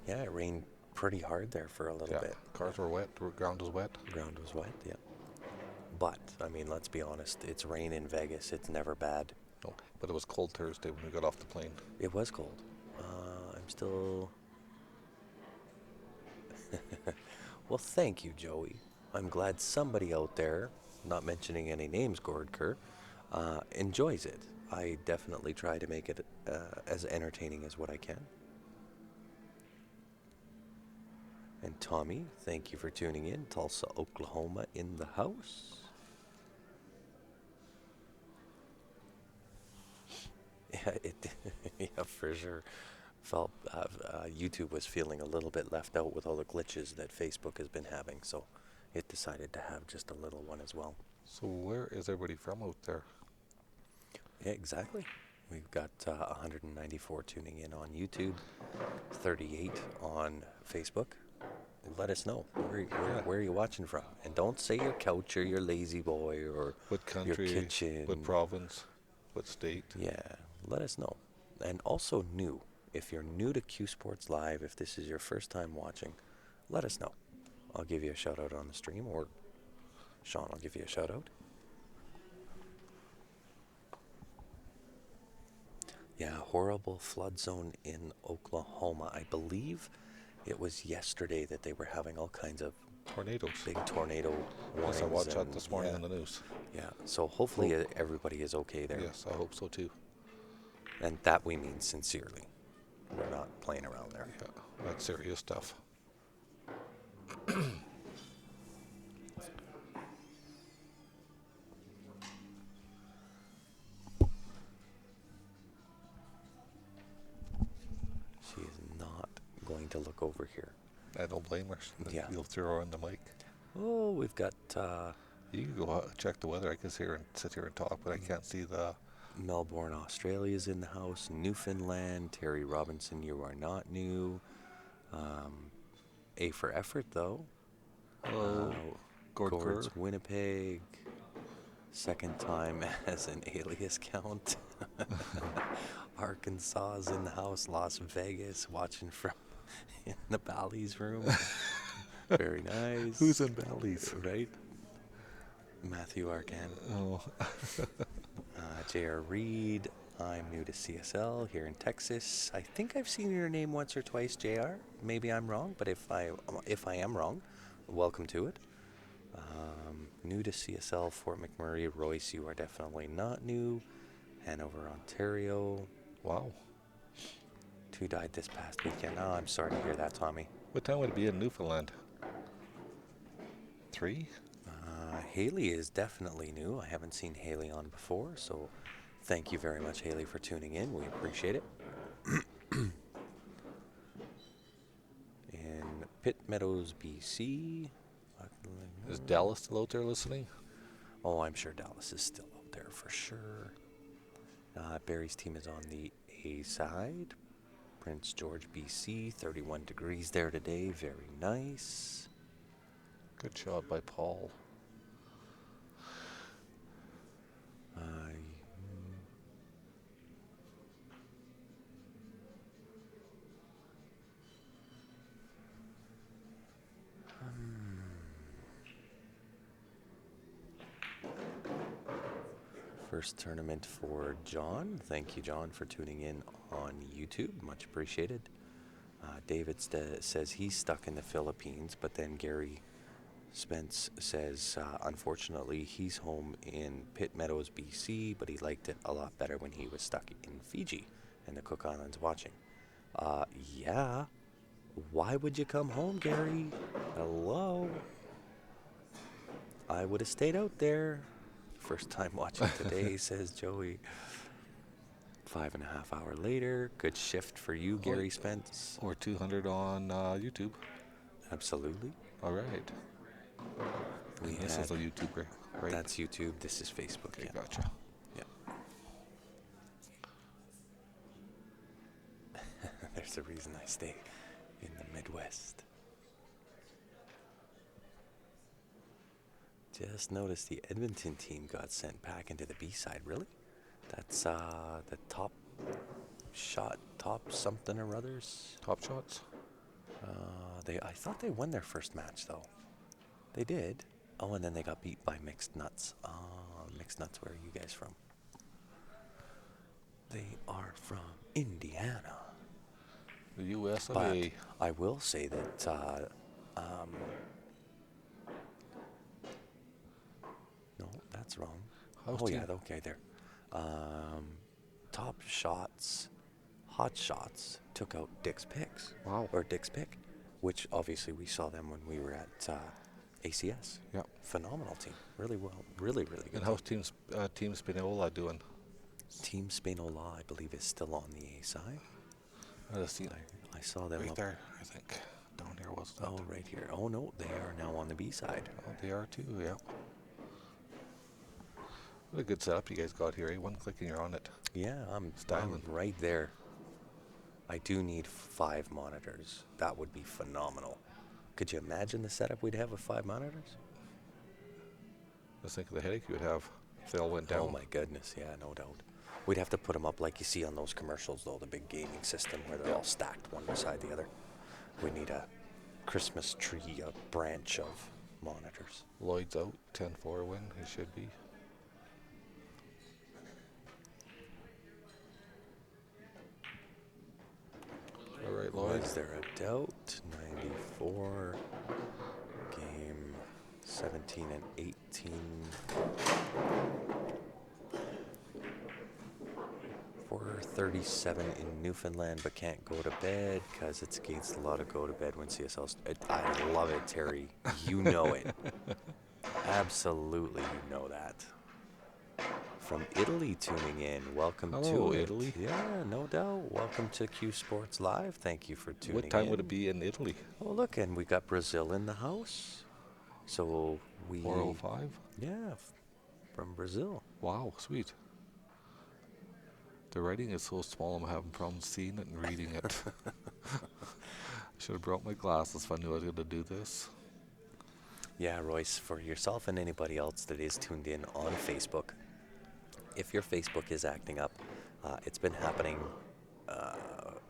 it rained pretty hard there for a little bit. Cars were wet, ground was wet. Ground was wet, yeah. But, I mean, let's be honest, it's rain in Vegas. It's never bad. No, but it was cold Thursday when we got off the plane. It was cold. I'm still... Well, thank you, Joey. I'm glad somebody out there, not mentioning any names, Gord Kerr, enjoys it. I definitely try to make it as entertaining as what I can. And Tommy, thank you for tuning in. Tulsa, Oklahoma in the house. Yeah, for sure. Felt YouTube was feeling a little bit left out with all the glitches that Facebook has been having, so it decided to have just a little one as well. So where is everybody from out there? Yeah, exactly. We've got 194 tuning in on YouTube, 38 on Facebook. Let us know where are you watching from, and don't say your couch or your lazy boy or What country, your kitchen, what province, what state. Yeah, let us know. And also new, if you're new to Q Sports Live, if this is your first time watching, let us know. I'll give you a shout out on the stream, or Sean will give you a shout out. Yeah, horrible flood zone in Oklahoma. I believe it was yesterday that they were having all kinds of Tornadoes. big tornado warnings. Yes, I watched that this morning on the news. Yeah, so hopefully everybody is okay there. Yes, I hope so too. And that we mean sincerely. We're not playing around there. Yeah, that's serious stuff. She is not going to look over here. I don't blame her. Yeah. You'll throw her on the mic. Oh, we've got You can go out, check the weather. I can sit here and talk, but I can't see the... Melbourne, Australia's in the house. Newfoundland, Terry Robinson, you are not new. A for effort, though. Hello, Gord's Winnipeg. Second time as an alias count. Arkansas is in the house. Las Vegas, watching from in the Ballys room. Very nice. Who's in Ballys? Right? Matthew Arcan. Oh. J.R. Reed. I'm new to CSL here in Texas. I think I've seen your name once or twice, J.R. Maybe I'm wrong, but if I am wrong, welcome to it. New to CSL, Fort McMurray. Royce, you are definitely not new. Hanover, Ontario. Wow. 2 died this past weekend. Oh, I'm sorry to hear that, Tommy. What time would it be in Newfoundland? 3? Haley is definitely new. I haven't seen Haley on before, so thank you very much, Haley, for tuning in. We appreciate it. In Pitt Meadows, BC. Is Dallas still out there listening? Oh, I'm sure Dallas is still out there for sure. Barry's team is on the A side. Prince George, BC, 31 degrees there today. Very nice. Good shot by Paul. First tournament for John. Thank you, John, for tuning in on YouTube. Much appreciated. David says he's stuck in the Philippines, but then Gary Spence says, unfortunately, he's home in Pitt Meadows, BC, but he liked it a lot better when he was stuck in Fiji and the Cook Islands watching. Yeah. Why would you come home, Gary? Hello? I would have stayed out there. First time watching today, says Joey. 5.5 hours later. Good shift for you, Gary Spence. Or 200 on YouTube. Absolutely. All right. This is a YouTuber. Right. That's YouTube. This is Facebook. Okay, Yeah. gotcha. Yeah. There's a reason I stay in the Midwest. Just noticed the Edmonton team got sent back into the B-side. Really? That's the top shot, top something or others. Top shots? I thought they won their first match though. They did. Oh, and then they got beat by Mixed Nuts. Mixed Nuts, where are you guys from? They are from Indiana. The US of But A. I will say that no, that's wrong. How's Oh team- yeah, okay there. Top shots, hot shots took out Dick's Picks. Wow. Or Dick's Pick, which obviously we saw them when we were at ACS. Yep. Phenomenal team. Really well. Really, really good. And how's Team Spinola doing? Team Spainola, I believe, is still on the A side. Let's see. I saw them Right up. there, I think. Down here, wasn't it? Oh, right here. Oh no, they are now on the B side. Oh, they are too, yeah. What a good setup you guys got here, eh? One click and you're on it. Yeah, I'm Styling. right there. I do need 5 monitors. That would be phenomenal. Could you imagine the setup we'd have with 5 monitors? Just think of the headache you would have if they all went down. Oh my goodness, yeah, no doubt. We'd have to put them up like you see on those commercials, though, the big gaming system where they're all stacked one beside the other. We need a Christmas tree, a branch of monitors. Lloyd's out, 10-4 win, he should be. All right, Lloyd. Was there a doubt? 94, game 17 and 18. 4:37 in Newfoundland, but can't go to bed because it's against the law to go to bed when CSL's. I love it, Terry. You know it. Absolutely, you know that. From Italy tuning in. Welcome Hello, to it. Italy. Yeah, no doubt. Welcome to Q Sports Live. Thank you for tuning in. What time would it be in Italy? Oh, look, and we got Brazil in the house. So we. 4:05? Yeah, from Brazil. Wow, sweet. The writing is so small I'm having problems seeing it and reading it. Should have brought my glasses if I knew I was going to do this. Yeah, Royce, for yourself and anybody else that is tuned in on Facebook, if your Facebook is acting up, it's been happening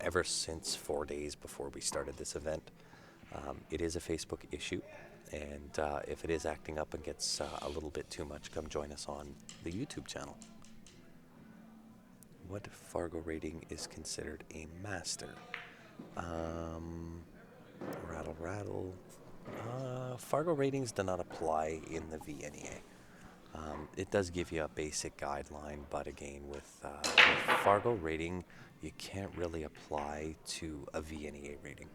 ever since 4 days before we started this event. It is a Facebook issue, and if it is acting up and gets a little bit too much, come join us on the YouTube channel. What Fargo rating is considered a master? Rattle, rattle. Fargo ratings do not apply in the VNEA. It does give you a basic guideline, but again, with Fargo rating, you can't really apply to a VNEA rating.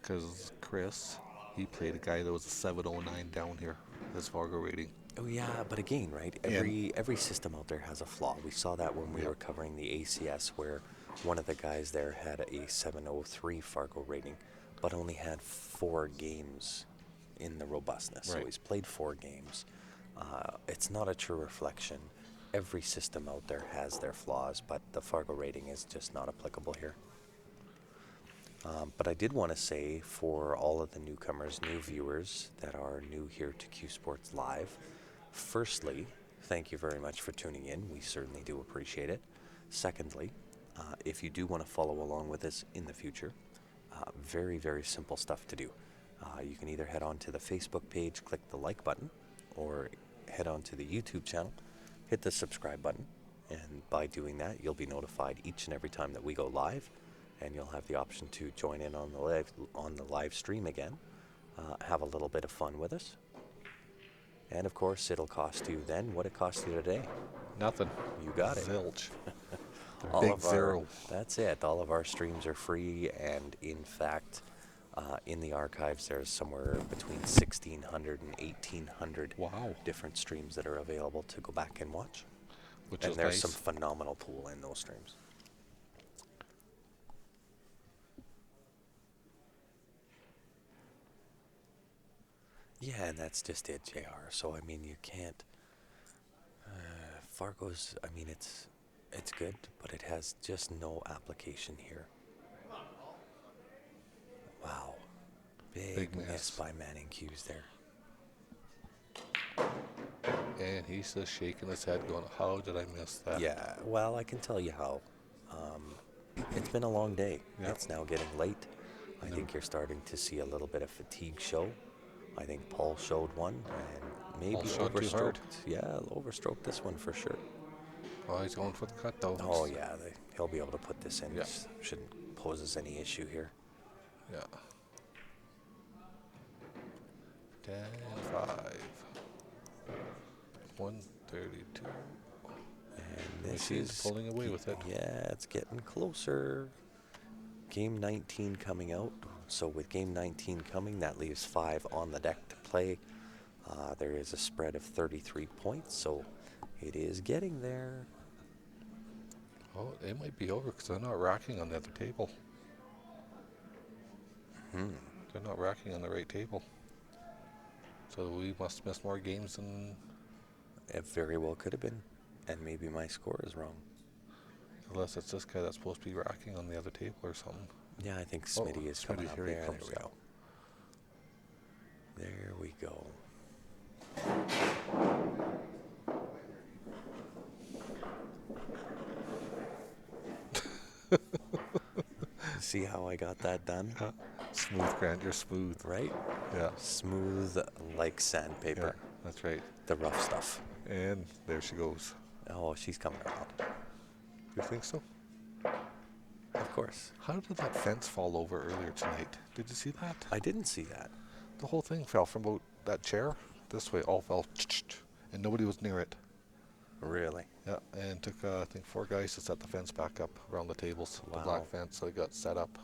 Because Chris, he played a guy that was a 709 down here, his Fargo rating. Oh yeah, but again, right? Every system out there has a flaw. We saw that when we were covering the ACS, where one of the guys there had a 703 Fargo rating, but only had 4 games in the robustness. Right. So he's played 4 games. It's not a true reflection. Every system out there has their flaws, but the Fargo rating is just not applicable here. But I did want to say, for all of the newcomers, new viewers that are new here to Q Sports Live, firstly, thank you very much for tuning in. We certainly do appreciate it. Secondly, if you do want to follow along with us in the future, very, very simple stuff to do. You can either head on to the Facebook page, click the like button, or head on to the YouTube channel, hit the subscribe button, and by doing that, you'll be notified each and every time that we go live, and you'll have the option to join in on the live stream again, have a little bit of fun with us. And of course, it'll cost you then what it cost you today. Nothing. You got it. Zilch. The All big of our- zero. That's it. All of our streams are free, and in fact, in the archives, there's somewhere between 1,600 and 1,800 Wow. different streams that are available to go back and watch. Which And is there's nice. some phenomenal pool in those streams. Yeah, and that's just it, JR. So, I mean, you can't. Fargo's, I mean, it's good, but it has just no application here. Wow. Big Big miss miss. by Manning Hughes there. And he's just shaking his head going, how did I miss that? Yeah, well, I can tell you how. It's been a long day. Yep. It's now getting late. I think you're starting to see a little bit of fatigue show. I think Paul showed one and maybe Paul shot too hard. overstroked. Yeah, overstroked this one for sure. Oh, he's going for the cut though. Oh yeah, he'll be able to put this in. Yeah. Shouldn't pose us any issue here. Yeah. 10-5. 132. And this Machine's is pulling away with it. Yeah, it's getting closer. Game 19 coming out. So with game 19 coming, that leaves 5 on the deck to play. There is a spread of 33 points, so it is getting there. Oh, it might be over because they're not racking on the other table. They're not racking on the right table. So we must miss more games than... It very well could have been. And maybe my score is wrong. Unless it's this guy that's supposed to be racking on the other table or something. Yeah, I think Smitty is coming Smitty, up here he there. comes, There we go. See how I got that done? Smooth, Grant, you're smooth. Right? Yeah. Smooth like sandpaper. Yeah, that's right. The rough stuff. And there she goes. Oh, she's coming around. You think so? Of course. How did that fence fall over earlier tonight? Did you see that? I didn't see that. The whole thing fell from about that chair this way, all fell, and nobody was near it. Really? Yeah, and took I think 4 guys to set the fence back up around the tables, the Wow. black fence, so it got set up.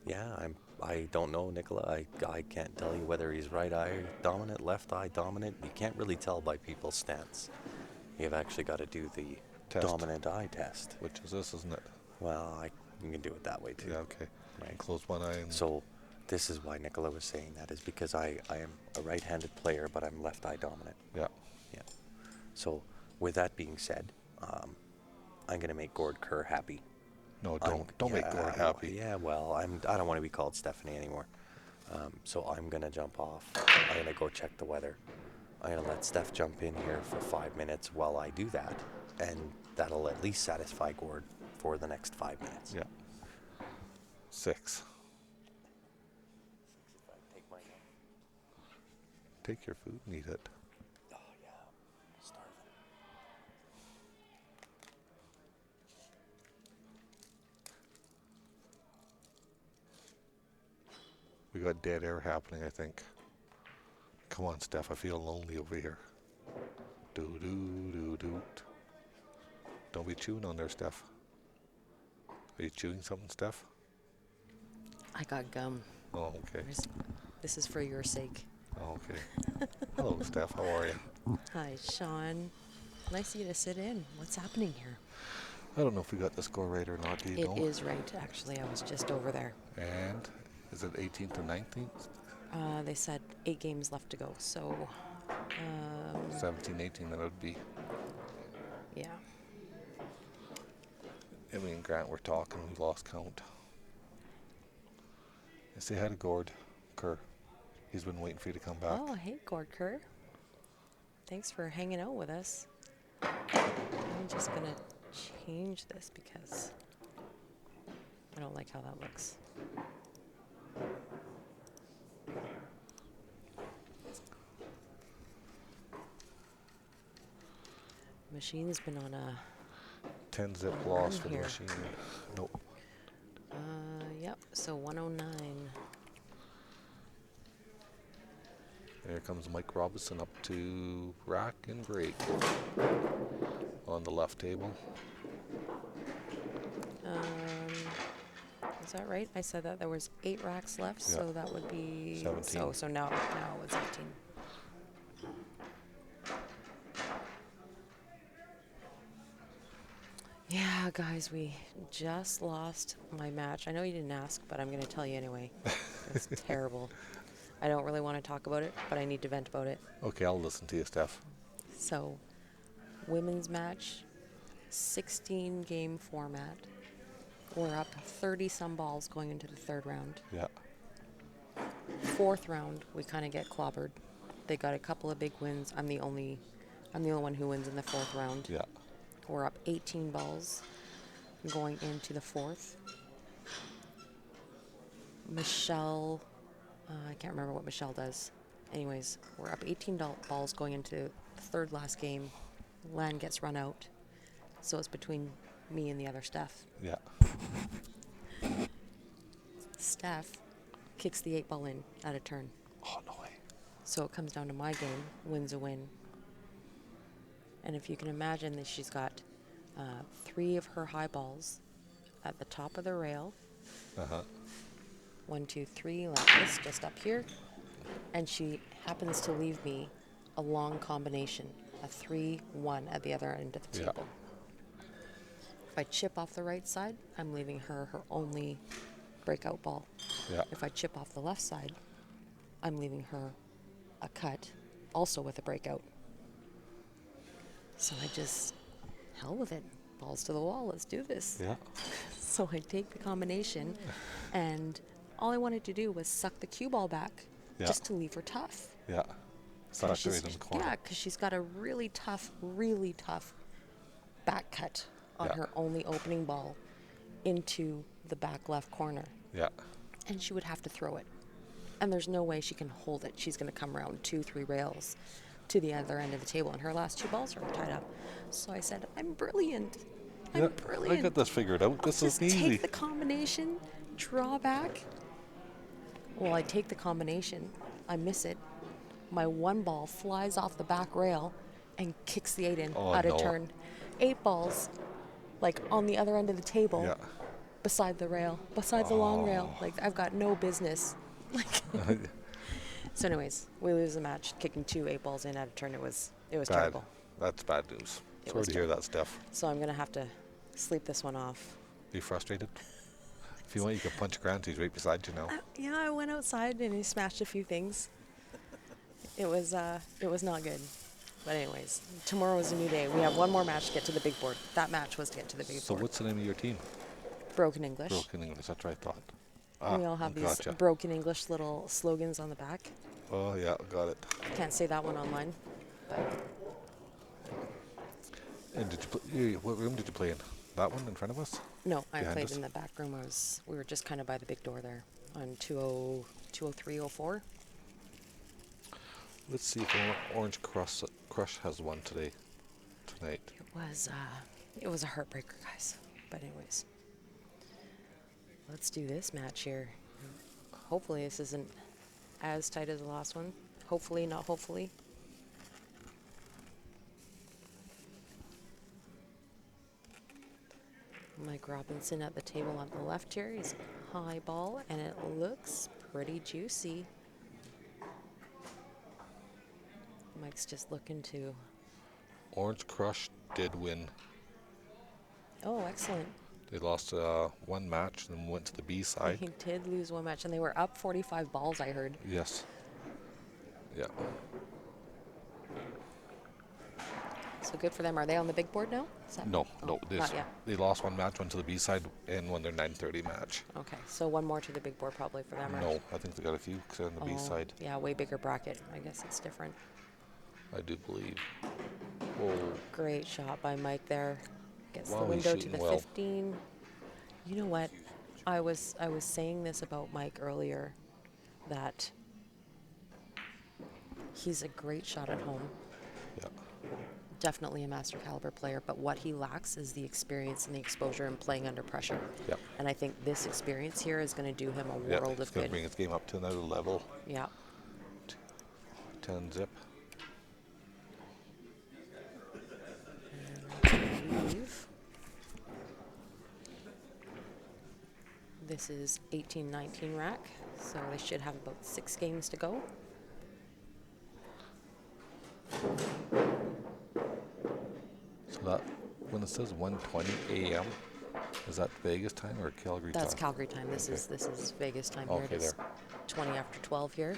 Yeah, I don't know, Nicola. I can't tell you whether he's right eye dominant, left eye dominant. You can't really tell by people's stance. You've actually got to do the Test. dominant eye test. Which is this, isn't it? Well, you can do it that way too. Yeah, okay. Right. Close one eye and... So this is why Nicola was saying that, is because I am a right-handed player, but I'm left eye dominant. Yeah. Yeah. So with that being said, I'm going to make Gord Kerr happy. No, don't make Gord happy. Yeah, well, I don't want to be called Stephanie anymore. So I'm going to jump off. I'm going to go check the weather. I'm going to let Steph jump in here for 5 minutes while I do that. And that'll at least satisfy Gord for the next 5 minutes. Yeah. 6. Take your food and eat it. Oh, yeah. Starving. We got dead air happening, I think. Come on, Steph, I feel lonely over here. Do-do-do-doot. Don't be chewing on there, Steph. Are you chewing something, Steph? I got gum. Oh, okay. This is for your sake. Oh, okay. Hello, Steph. How are you? Hi, Sean. Nice of you to sit in. What's happening here? I don't know if we got the score right or not. Do you know? It is right, actually. I was just over there. And is it 18th and 19th? They said 8 games left to go, so 17, 18, that would be. yeah. And me and Grant were talking. We lost count. I say hi to Gord Kerr. He's been waiting for you to come back. Oh, hey, Gord Kerr. Thanks for hanging out with us. I'm just going to change this because I don't like how that looks. Machine's been on a 10 zip loss for the here. machine. Nope. Yep, so 109. There comes Mike Robinson up to rack and break on the left table. Is that right? I said that there was 8 racks left, Yeah. so that would be 17. So now it's 18. Yeah, guys, we just lost my match. I know you didn't ask, but I'm going to tell you anyway. It's terrible. I don't really want to talk about it, but I need to vent about it. Okay, I'll listen to you, Steph. So, women's match, 16 game format. We're up 30 some balls going into the third round. Yeah. Fourth round, we kind of get clobbered. They got a couple of big wins. I'm the only one who wins in the fourth round. Yeah. We're up 18 balls going into the fourth. Michelle, I can't remember what Michelle does. Anyways, we're up 18 balls going into the third last game. Land gets run out. So it's between me and the other Steph. Yeah. Steph kicks the 8-ball in at a turn. Oh, no way. So it comes down to my game, wins a win. And if you can imagine that she's got 3 of her high balls at the top of the rail. Uh-huh. 1, 2, 3, like this, just up here. And she happens to leave me a long combination, a 3-1 at the other end of the Yeah. table. If I chip off the right side, I'm leaving her only breakout ball. Yeah. If I chip off the left side, I'm leaving her a cut, also with a breakout. So I just, hell with it. Balls to the wall, let's do this. Yeah. So I take the combination, and all I wanted to do was suck the cue ball back, Yeah. just to leave her tough. Yeah. Saturate in the Yeah, corner. because she's got a really tough back cut on Yeah. her only opening ball into the back left corner. Yeah. And she would have to throw it. And there's no way she can hold it. She's going to come around 2-3 rails to the other end of the table, and her last 2 balls are tied up. So I said, I'm brilliant. Yeah, brilliant. I got this figured out. This Just is easy. take the combination, draw back. Well, I take the combination. I miss it. My 1 ball flies off the back rail and kicks the 8 in Oh, out no. of turn. 8 balls, like on the other end of the table, Yeah. beside the rail, beside the long rail. Like, I've got no business. Like. So, anyways, we lose the match, kicking 2 8-balls in out of turn. It was Bad. terrible. That's bad news. It Sorry was to hear that, Steph. So I'm gonna have to sleep this one off. Are you frustrated? If you want, you can punch Grant. He's right beside you now. Yeah, I went outside and he smashed a few things. It was not good. But anyways, tomorrow is a new day. We have one more match to get to the big board. That match was to get to the big So board. what's the name of your team? Broken English. Broken English. That's what I thought. We all have these gotcha. broken English little slogans on the back. Oh, yeah, got it. Can't say that one online. But And did you play, what room did you play in? That one in front of us? no, I Behind played us? in the back room. We were just kind of by the big door there on 20304. Let's see if Orange Crush has one tonight. It was a heartbreaker, guys. But anyways, let's do this match here. Hopefully this isn't as tight as the last one. Hopefully, not hopefully. Mike Robinson at the table on the left here. He's high ball, and it looks pretty juicy. Mike's just looking to... Orange Crush did win. Oh, excellent. They lost one match and then went to the B side. He did lose one match, and they were up 45 balls, I heard. Yes. Yeah. So good for them. Are they on the big board now? Is that- No, oh, no. not yet. They lost one match, went to the B side, and won their 9:30 match. Okay, so one more to the big board probably for them. Right? No, I think they got a few 'cause they're on the B Oh, side. yeah, way bigger bracket. I guess it's different. I do believe. Whoa. Great shot by Mike there. Gets Wow, the he's window to shooting the well. 15. You know what? I was saying this about Mike earlier, that he's a great shot at home. Yeah. Definitely a master caliber player, but what he lacks is the experience and the exposure in playing under pressure. Yeah. And I think this experience here is going to do him a Yeah. world It's of going to good. bring his game up to another level. Yeah. 10 zip. I believe this is 18-19 rack, so they should have about 6 games to go. So that when it says 1:20 a.m., Is that Vegas time or Calgary time? That's Calgary time. This Okay. is Vegas time here. Okay, It is there. 20 after 12 here.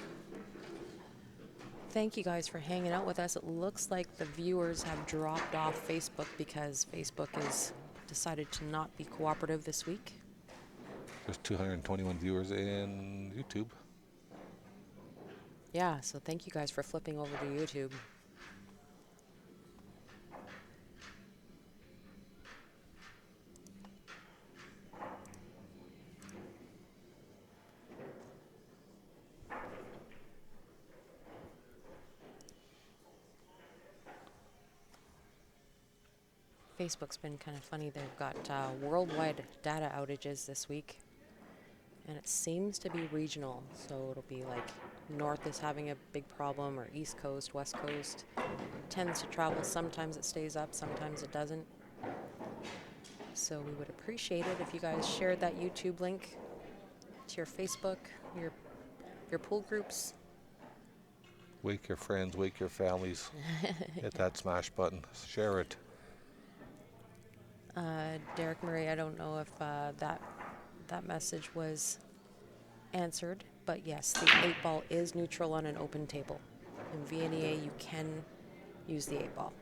Thank you guys for hanging out with us. It looks like the viewers have dropped off Facebook because Facebook has decided to not be cooperative this week. There's 221 viewers in YouTube. Yeah, so thank you guys for flipping over to YouTube. Facebook's been kind of funny. They've got worldwide data outages this week, and it seems to be regional. So it'll be like North is having a big problem, or East Coast, West Coast. Tends to travel. Sometimes it stays up, sometimes it doesn't. So we would appreciate it if you guys shared that YouTube link to your Facebook, your pool groups. Wake your friends, wake your families. Hit that smash button. Share it. Derek Murray, I don't know if that message was answered, but yes, the 8-ball is neutral on an open table. In VNEA, you can use the 8-ball.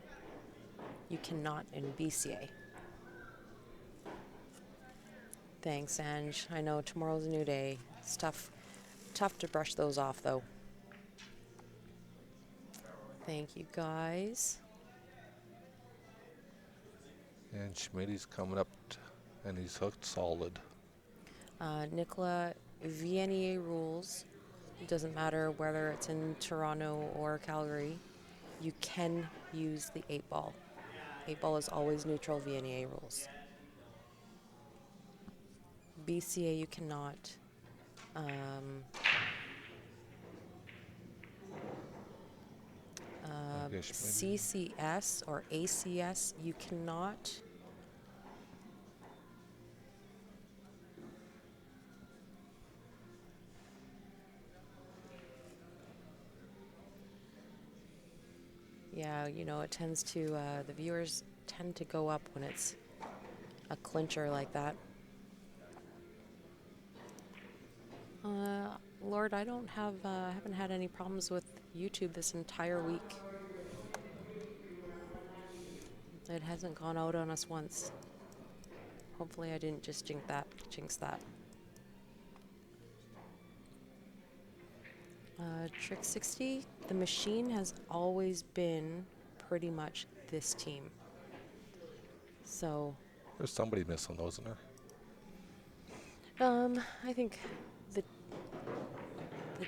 You cannot in BCA. Thanks, Ange. I know tomorrow's a new day. It's tough to brush those off, though. Thank you, guys. And Schmidt's coming up and he's hooked solid. Nicola, VNEA rules. It doesn't matter whether it's in Toronto or Calgary. You can use the 8-ball. 8-ball is always neutral VNEA rules. BCA you cannot. CCS or ACS you cannot. Yeah, you know, it tends to, the viewers tend to go up when it's a clincher like that. Lord, I don't have, haven't had any problems with YouTube this entire week. It hasn't gone out on us once. Hopefully I didn't just jinx that. Trick 60, the machine has always been pretty much this team. So, There's somebody missing, wasn't there? I think the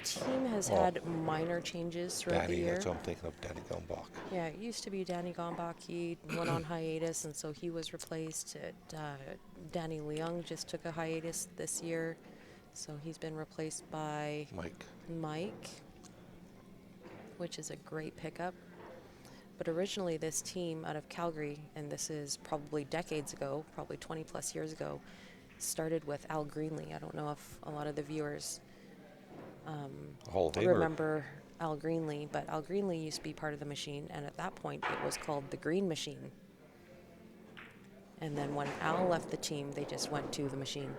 team has had minor changes throughout the year. That's what I'm thinking of, Danny Gumbach. Yeah, it used to be Danny Gombach. He went on hiatus, and so he was replaced. Danny Leung just took a hiatus this year, so he's been replaced by Mike, which is a great pickup. But originally this team out of Calgary, and this is probably decades ago, probably 20 plus years ago, started with Al Greenlee. I don't know if a lot of the viewers remember Al Greenlee, but Al Greenlee used to be part of the machine, and at that point it was called the Green Machine. And then when Al left the team, they just went to the machine.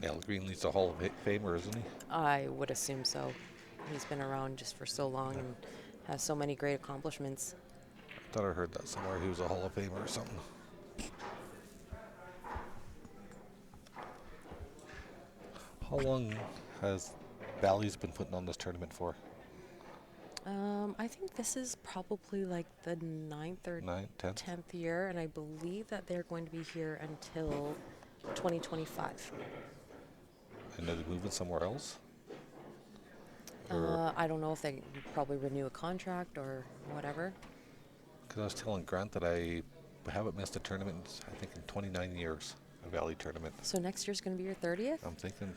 And Al Greenlee's a Hall of Famer, isn't he? I would assume so. He's been around just for so long and has so many great accomplishments. I thought I heard that somewhere. He was a Hall of Famer or something. How long has Ballys been putting on this tournament for? I think this is probably like the 9th or 10th year, and I believe that they're going to be here until 2025. And are they moving somewhere else? I don't know if they probably renew a contract or whatever. Because I was telling Grant that I haven't missed a tournament, I think, in 29 years, a Valley tournament. So next year's going to be your 30th? I'm thinking.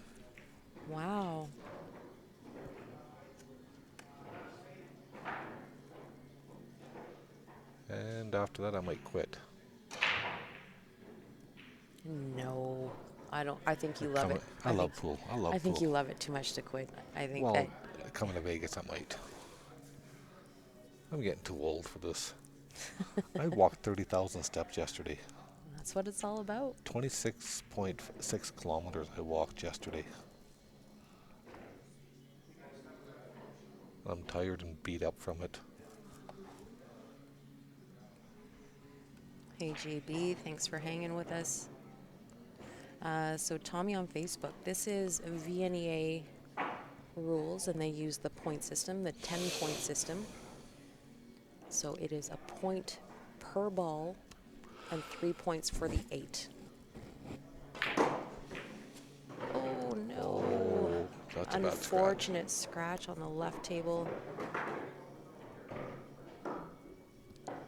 Wow. And after that, I might quit. No, I don't. I think you love it. I love pool. I think you love it too much to quit. I think well, that. Coming to Vegas, I might. I'm getting too old for this. I walked 30,000 steps yesterday. That's what it's all about. 26.6 kilometers I walked yesterday. I'm tired and beat up from it. Hey JB, thanks for hanging with us. So Tommy on Facebook, this is VNEA rules, and they use the point system, the 10-point system. So it is a point per ball and 3 points for the 8. Oh no. Oh, that's a bad scratch. Unfortunate scratch on the left table.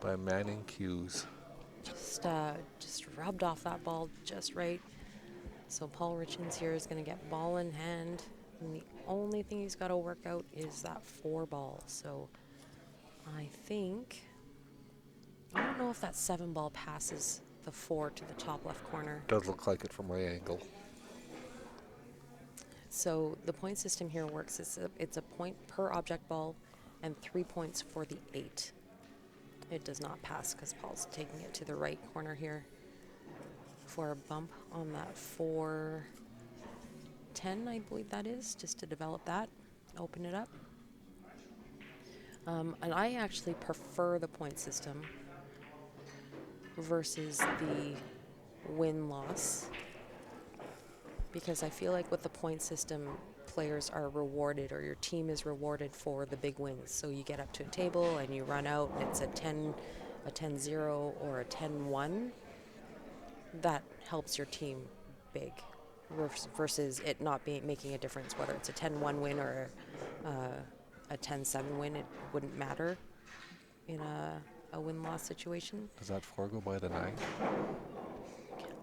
By Manning Hughes. Just rubbed off that ball just right. So Paul Richens here is going to get ball in hand. And the only thing he's got to work out is that 4 ball. So I don't know if that 7 ball passes the 4 to the top left corner. Does look like it from my angle. So the point system here works. It's a point per object ball and 3 points for the 8. It does not pass because Paul's taking it to the right corner here for a bump on that 410, I believe that is, just to develop that, open it up. And I actually prefer the point system versus the win-loss, because I feel like with the point system, players are rewarded, or your team is rewarded for the big wins. So you get up to a table and you run out and it's a 10-0 or a 10-1. That helps your team big versus it not making a difference, whether it's a 10-1 win or a 10-7 win. It wouldn't matter in a win-loss situation. Does that 4 go by the 9?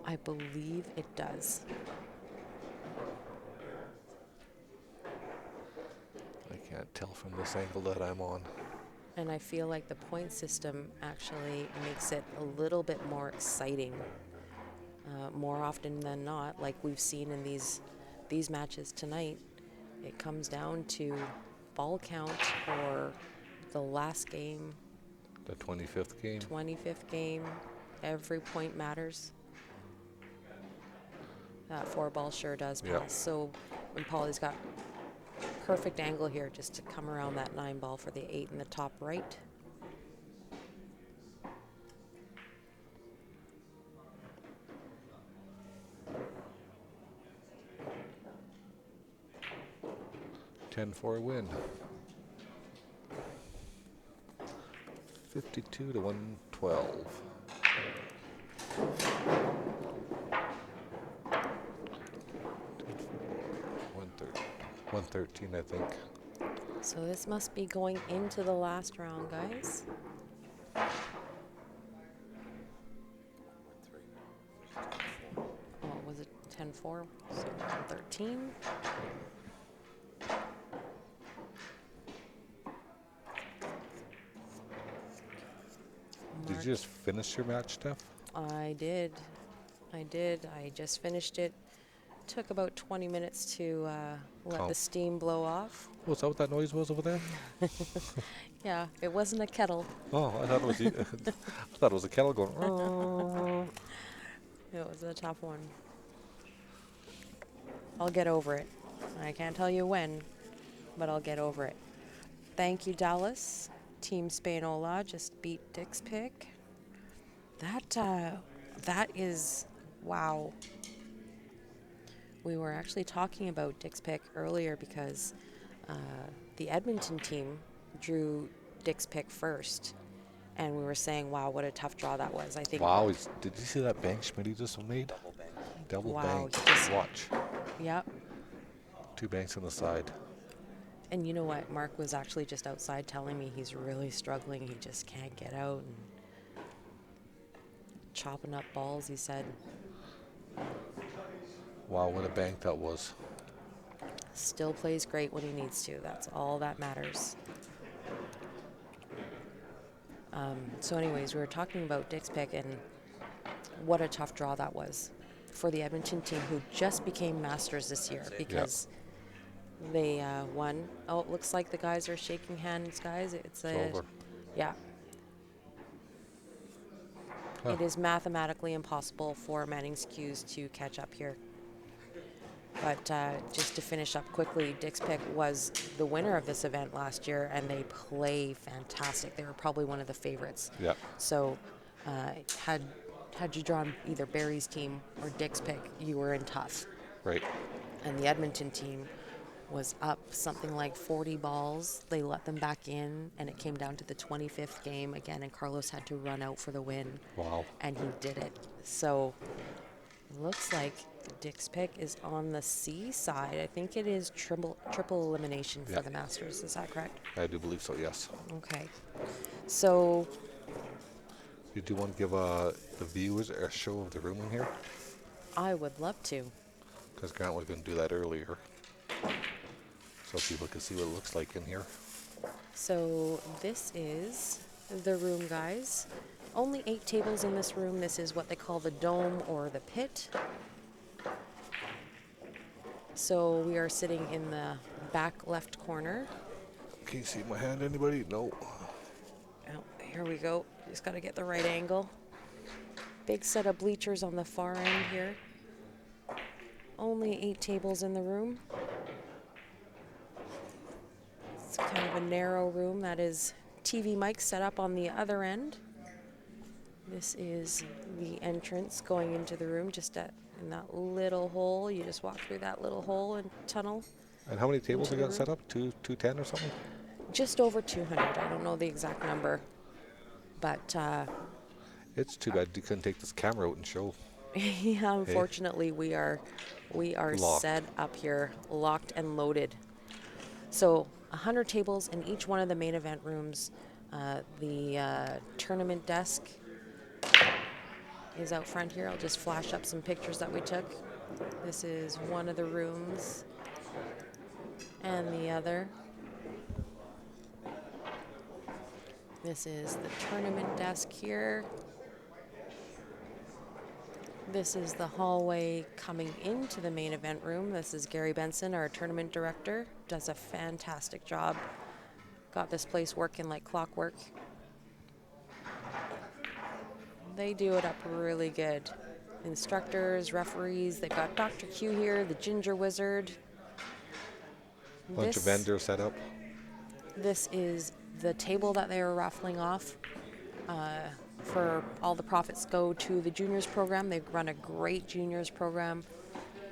I believe it does. I can't tell from this angle that I'm on. And I feel like the point system actually makes it a little bit more exciting. More often than not, like we've seen in these matches tonight, it comes down to ball count or the last game. The 25th game? 25th game. Every point matters. That 4 ball sure does pass. Yep. So when Paulie's got perfect angle here just to come around that 9 ball for the 8 in the top right. $10-4 win. 52 to 112. 113, I think. So this must be going into the last round, guys. Oh, was it 10-4? So 113. Did you just finish your match, Steph? I did. I just finished it. Took about 20 minutes to let the steam blow off. Oh, is that what that noise was over there? Yeah, it wasn't a kettle. Oh, I thought it was you. I thought it was a kettle going. Oh. It was a tough one. I'll get over it. I can't tell you when, but I'll get over it. Thank you, Dallas. Team Spainola just beat Dick's Pick. That is, wow. We were actually talking about Dick's Pick earlier because the Edmonton team drew Dick's Pick first. And we were saying, wow, what a tough draw that was. I think. Wow, did you see that bank Schmidt he just made? Double Wow, bank. Watch. Yep. 2 banks on the side. And you know what? Mark was actually just outside telling me he's really struggling. He just can't get out. And chopping up balls, he said. Wow, what a bank that was. Still plays great when he needs to. That's all that matters. So anyways, we were talking about Dick's Pick and what a tough draw that was for the Edmonton team, who just became masters this year because they won. Oh, it looks like the guys are shaking hands, guys. It's over. Yeah. It is mathematically impossible for Manning's Q's to catch up here. But just to finish up quickly, Dick's Pick was the winner of this event last year, and they play fantastic. They were probably one of the favorites. Yeah. So had you drawn either Barry's team or Dick's Pick, you were in tough. Right. And the Edmonton team was up something like 40 balls. They let them back in, and it came down to the 25th game again, and Carlos had to run out for the win. Wow. And he did it. So looks like Dick's Pick is on the C side. I think it is triple elimination for the Masters. Is that correct? I do believe so, yes. Okay. So You do want to give the viewers a show of the room in here? I would love to. Because Grant was going to do that earlier. So people can see what it looks like in here. So this is the room, guys. Only 8 tables in this room. This is what they call the dome or the pit. So we are sitting in the back left corner. Can you see my hand, anybody? No. Oh, here we go. Just got to get the right angle. Big set of bleachers on the far end here. Only 8 tables in the room. It's kind of a narrow room. That is TV mics set up on the other end. This is the entrance going into the room, just in that little hole. You just walk through that little hole and tunnel. And how many tables you got set up? 210 or something? Just over 200. I don't know the exact number, but It's too bad you couldn't take this camera out and show. yeah, unfortunately, we are Locked. set up here, locked and loaded. So 100 tables in each one of the main event rooms. The tournament desk is out front here. I'll just flash up some pictures that we took. This is one of the rooms and the other. This is the tournament desk here. This is the hallway coming into the main event room. This is Gary Benson, our tournament director. Does a fantastic job. Got this place working like clockwork. They do it up really good. Instructors, referees, they've got Dr. Q here, the Ginger Wizard. Bunch of vendors set up. This is the table that they are raffling off. For all the profits go to the juniors program. They run a great juniors program,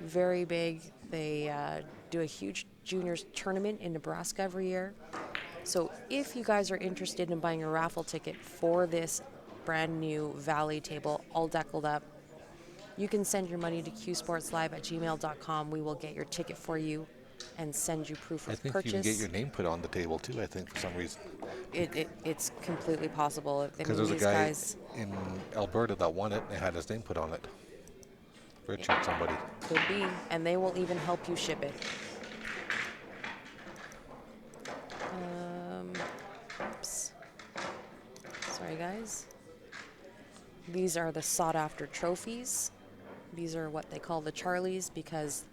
very big. They do a huge juniors tournament in Nebraska every year. So if you guys are interested in buying a raffle ticket for this brand new Valley table, all deckled up, you can send your money to qsportslive@gmail.com. We will get your ticket for you and send you proof I of think purchase. you can get your name put on the table too, I think, for some reason. It's completely possible. Because there's a guy in Alberta that won it and had his name put on it. Richard somebody. Could be, and they will even help you ship it. Oops. Sorry, guys. These are the sought-after trophies. These are what they call the Charlies because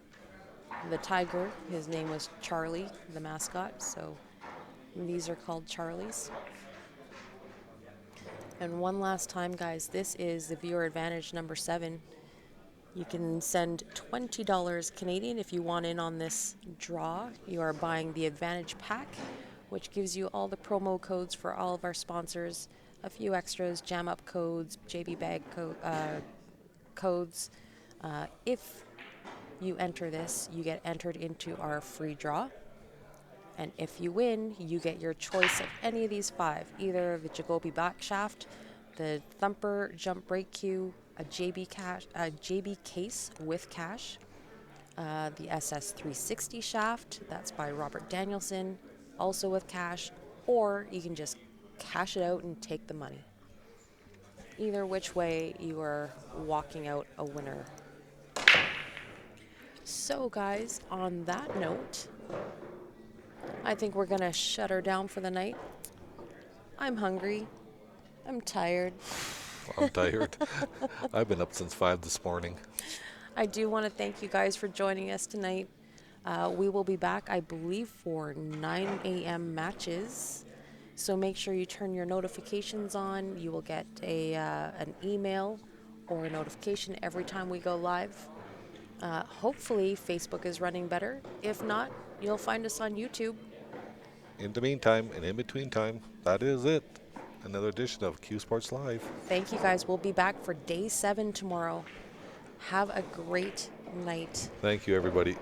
the tiger, his name was Charlie, the mascot, so these are called Charlies. And one last time, guys, this is the viewer advantage number 7. You can send $20 Canadian if you want in on this draw. You are buying the Advantage Pack, which gives you all the promo codes for all of our sponsors, a few extras, Jam Up codes, JB Bag codes. If you enter this, you get entered into our free draw. And if you win, you get your choice of any of these 5, either the Jacoby back shaft, the Thumper jump brake cue, a JB case with cash, the SS360 shaft, that's by Robert Danielson, also with cash, or you can just cash it out and take the money. Either which way, you are walking out a winner. So guys, on that note, I think we're gonna shut her down for the night. I'm hungry. I'm tired. I'm tired. I've been up since 5 this morning. I do want to thank you guys for joining us tonight. We will be back, I believe, for 9 a.m. matches. So make sure you turn your notifications on. You will get an email or a notification every time we go live. Hopefully, Facebook is running better. If not, you'll find us on YouTube. In the meantime, and in between time, that is it. Another edition of Q Sports Live. Thank you guys. We'll be back for day 7 tomorrow. Have a great night. Thank you, everybody.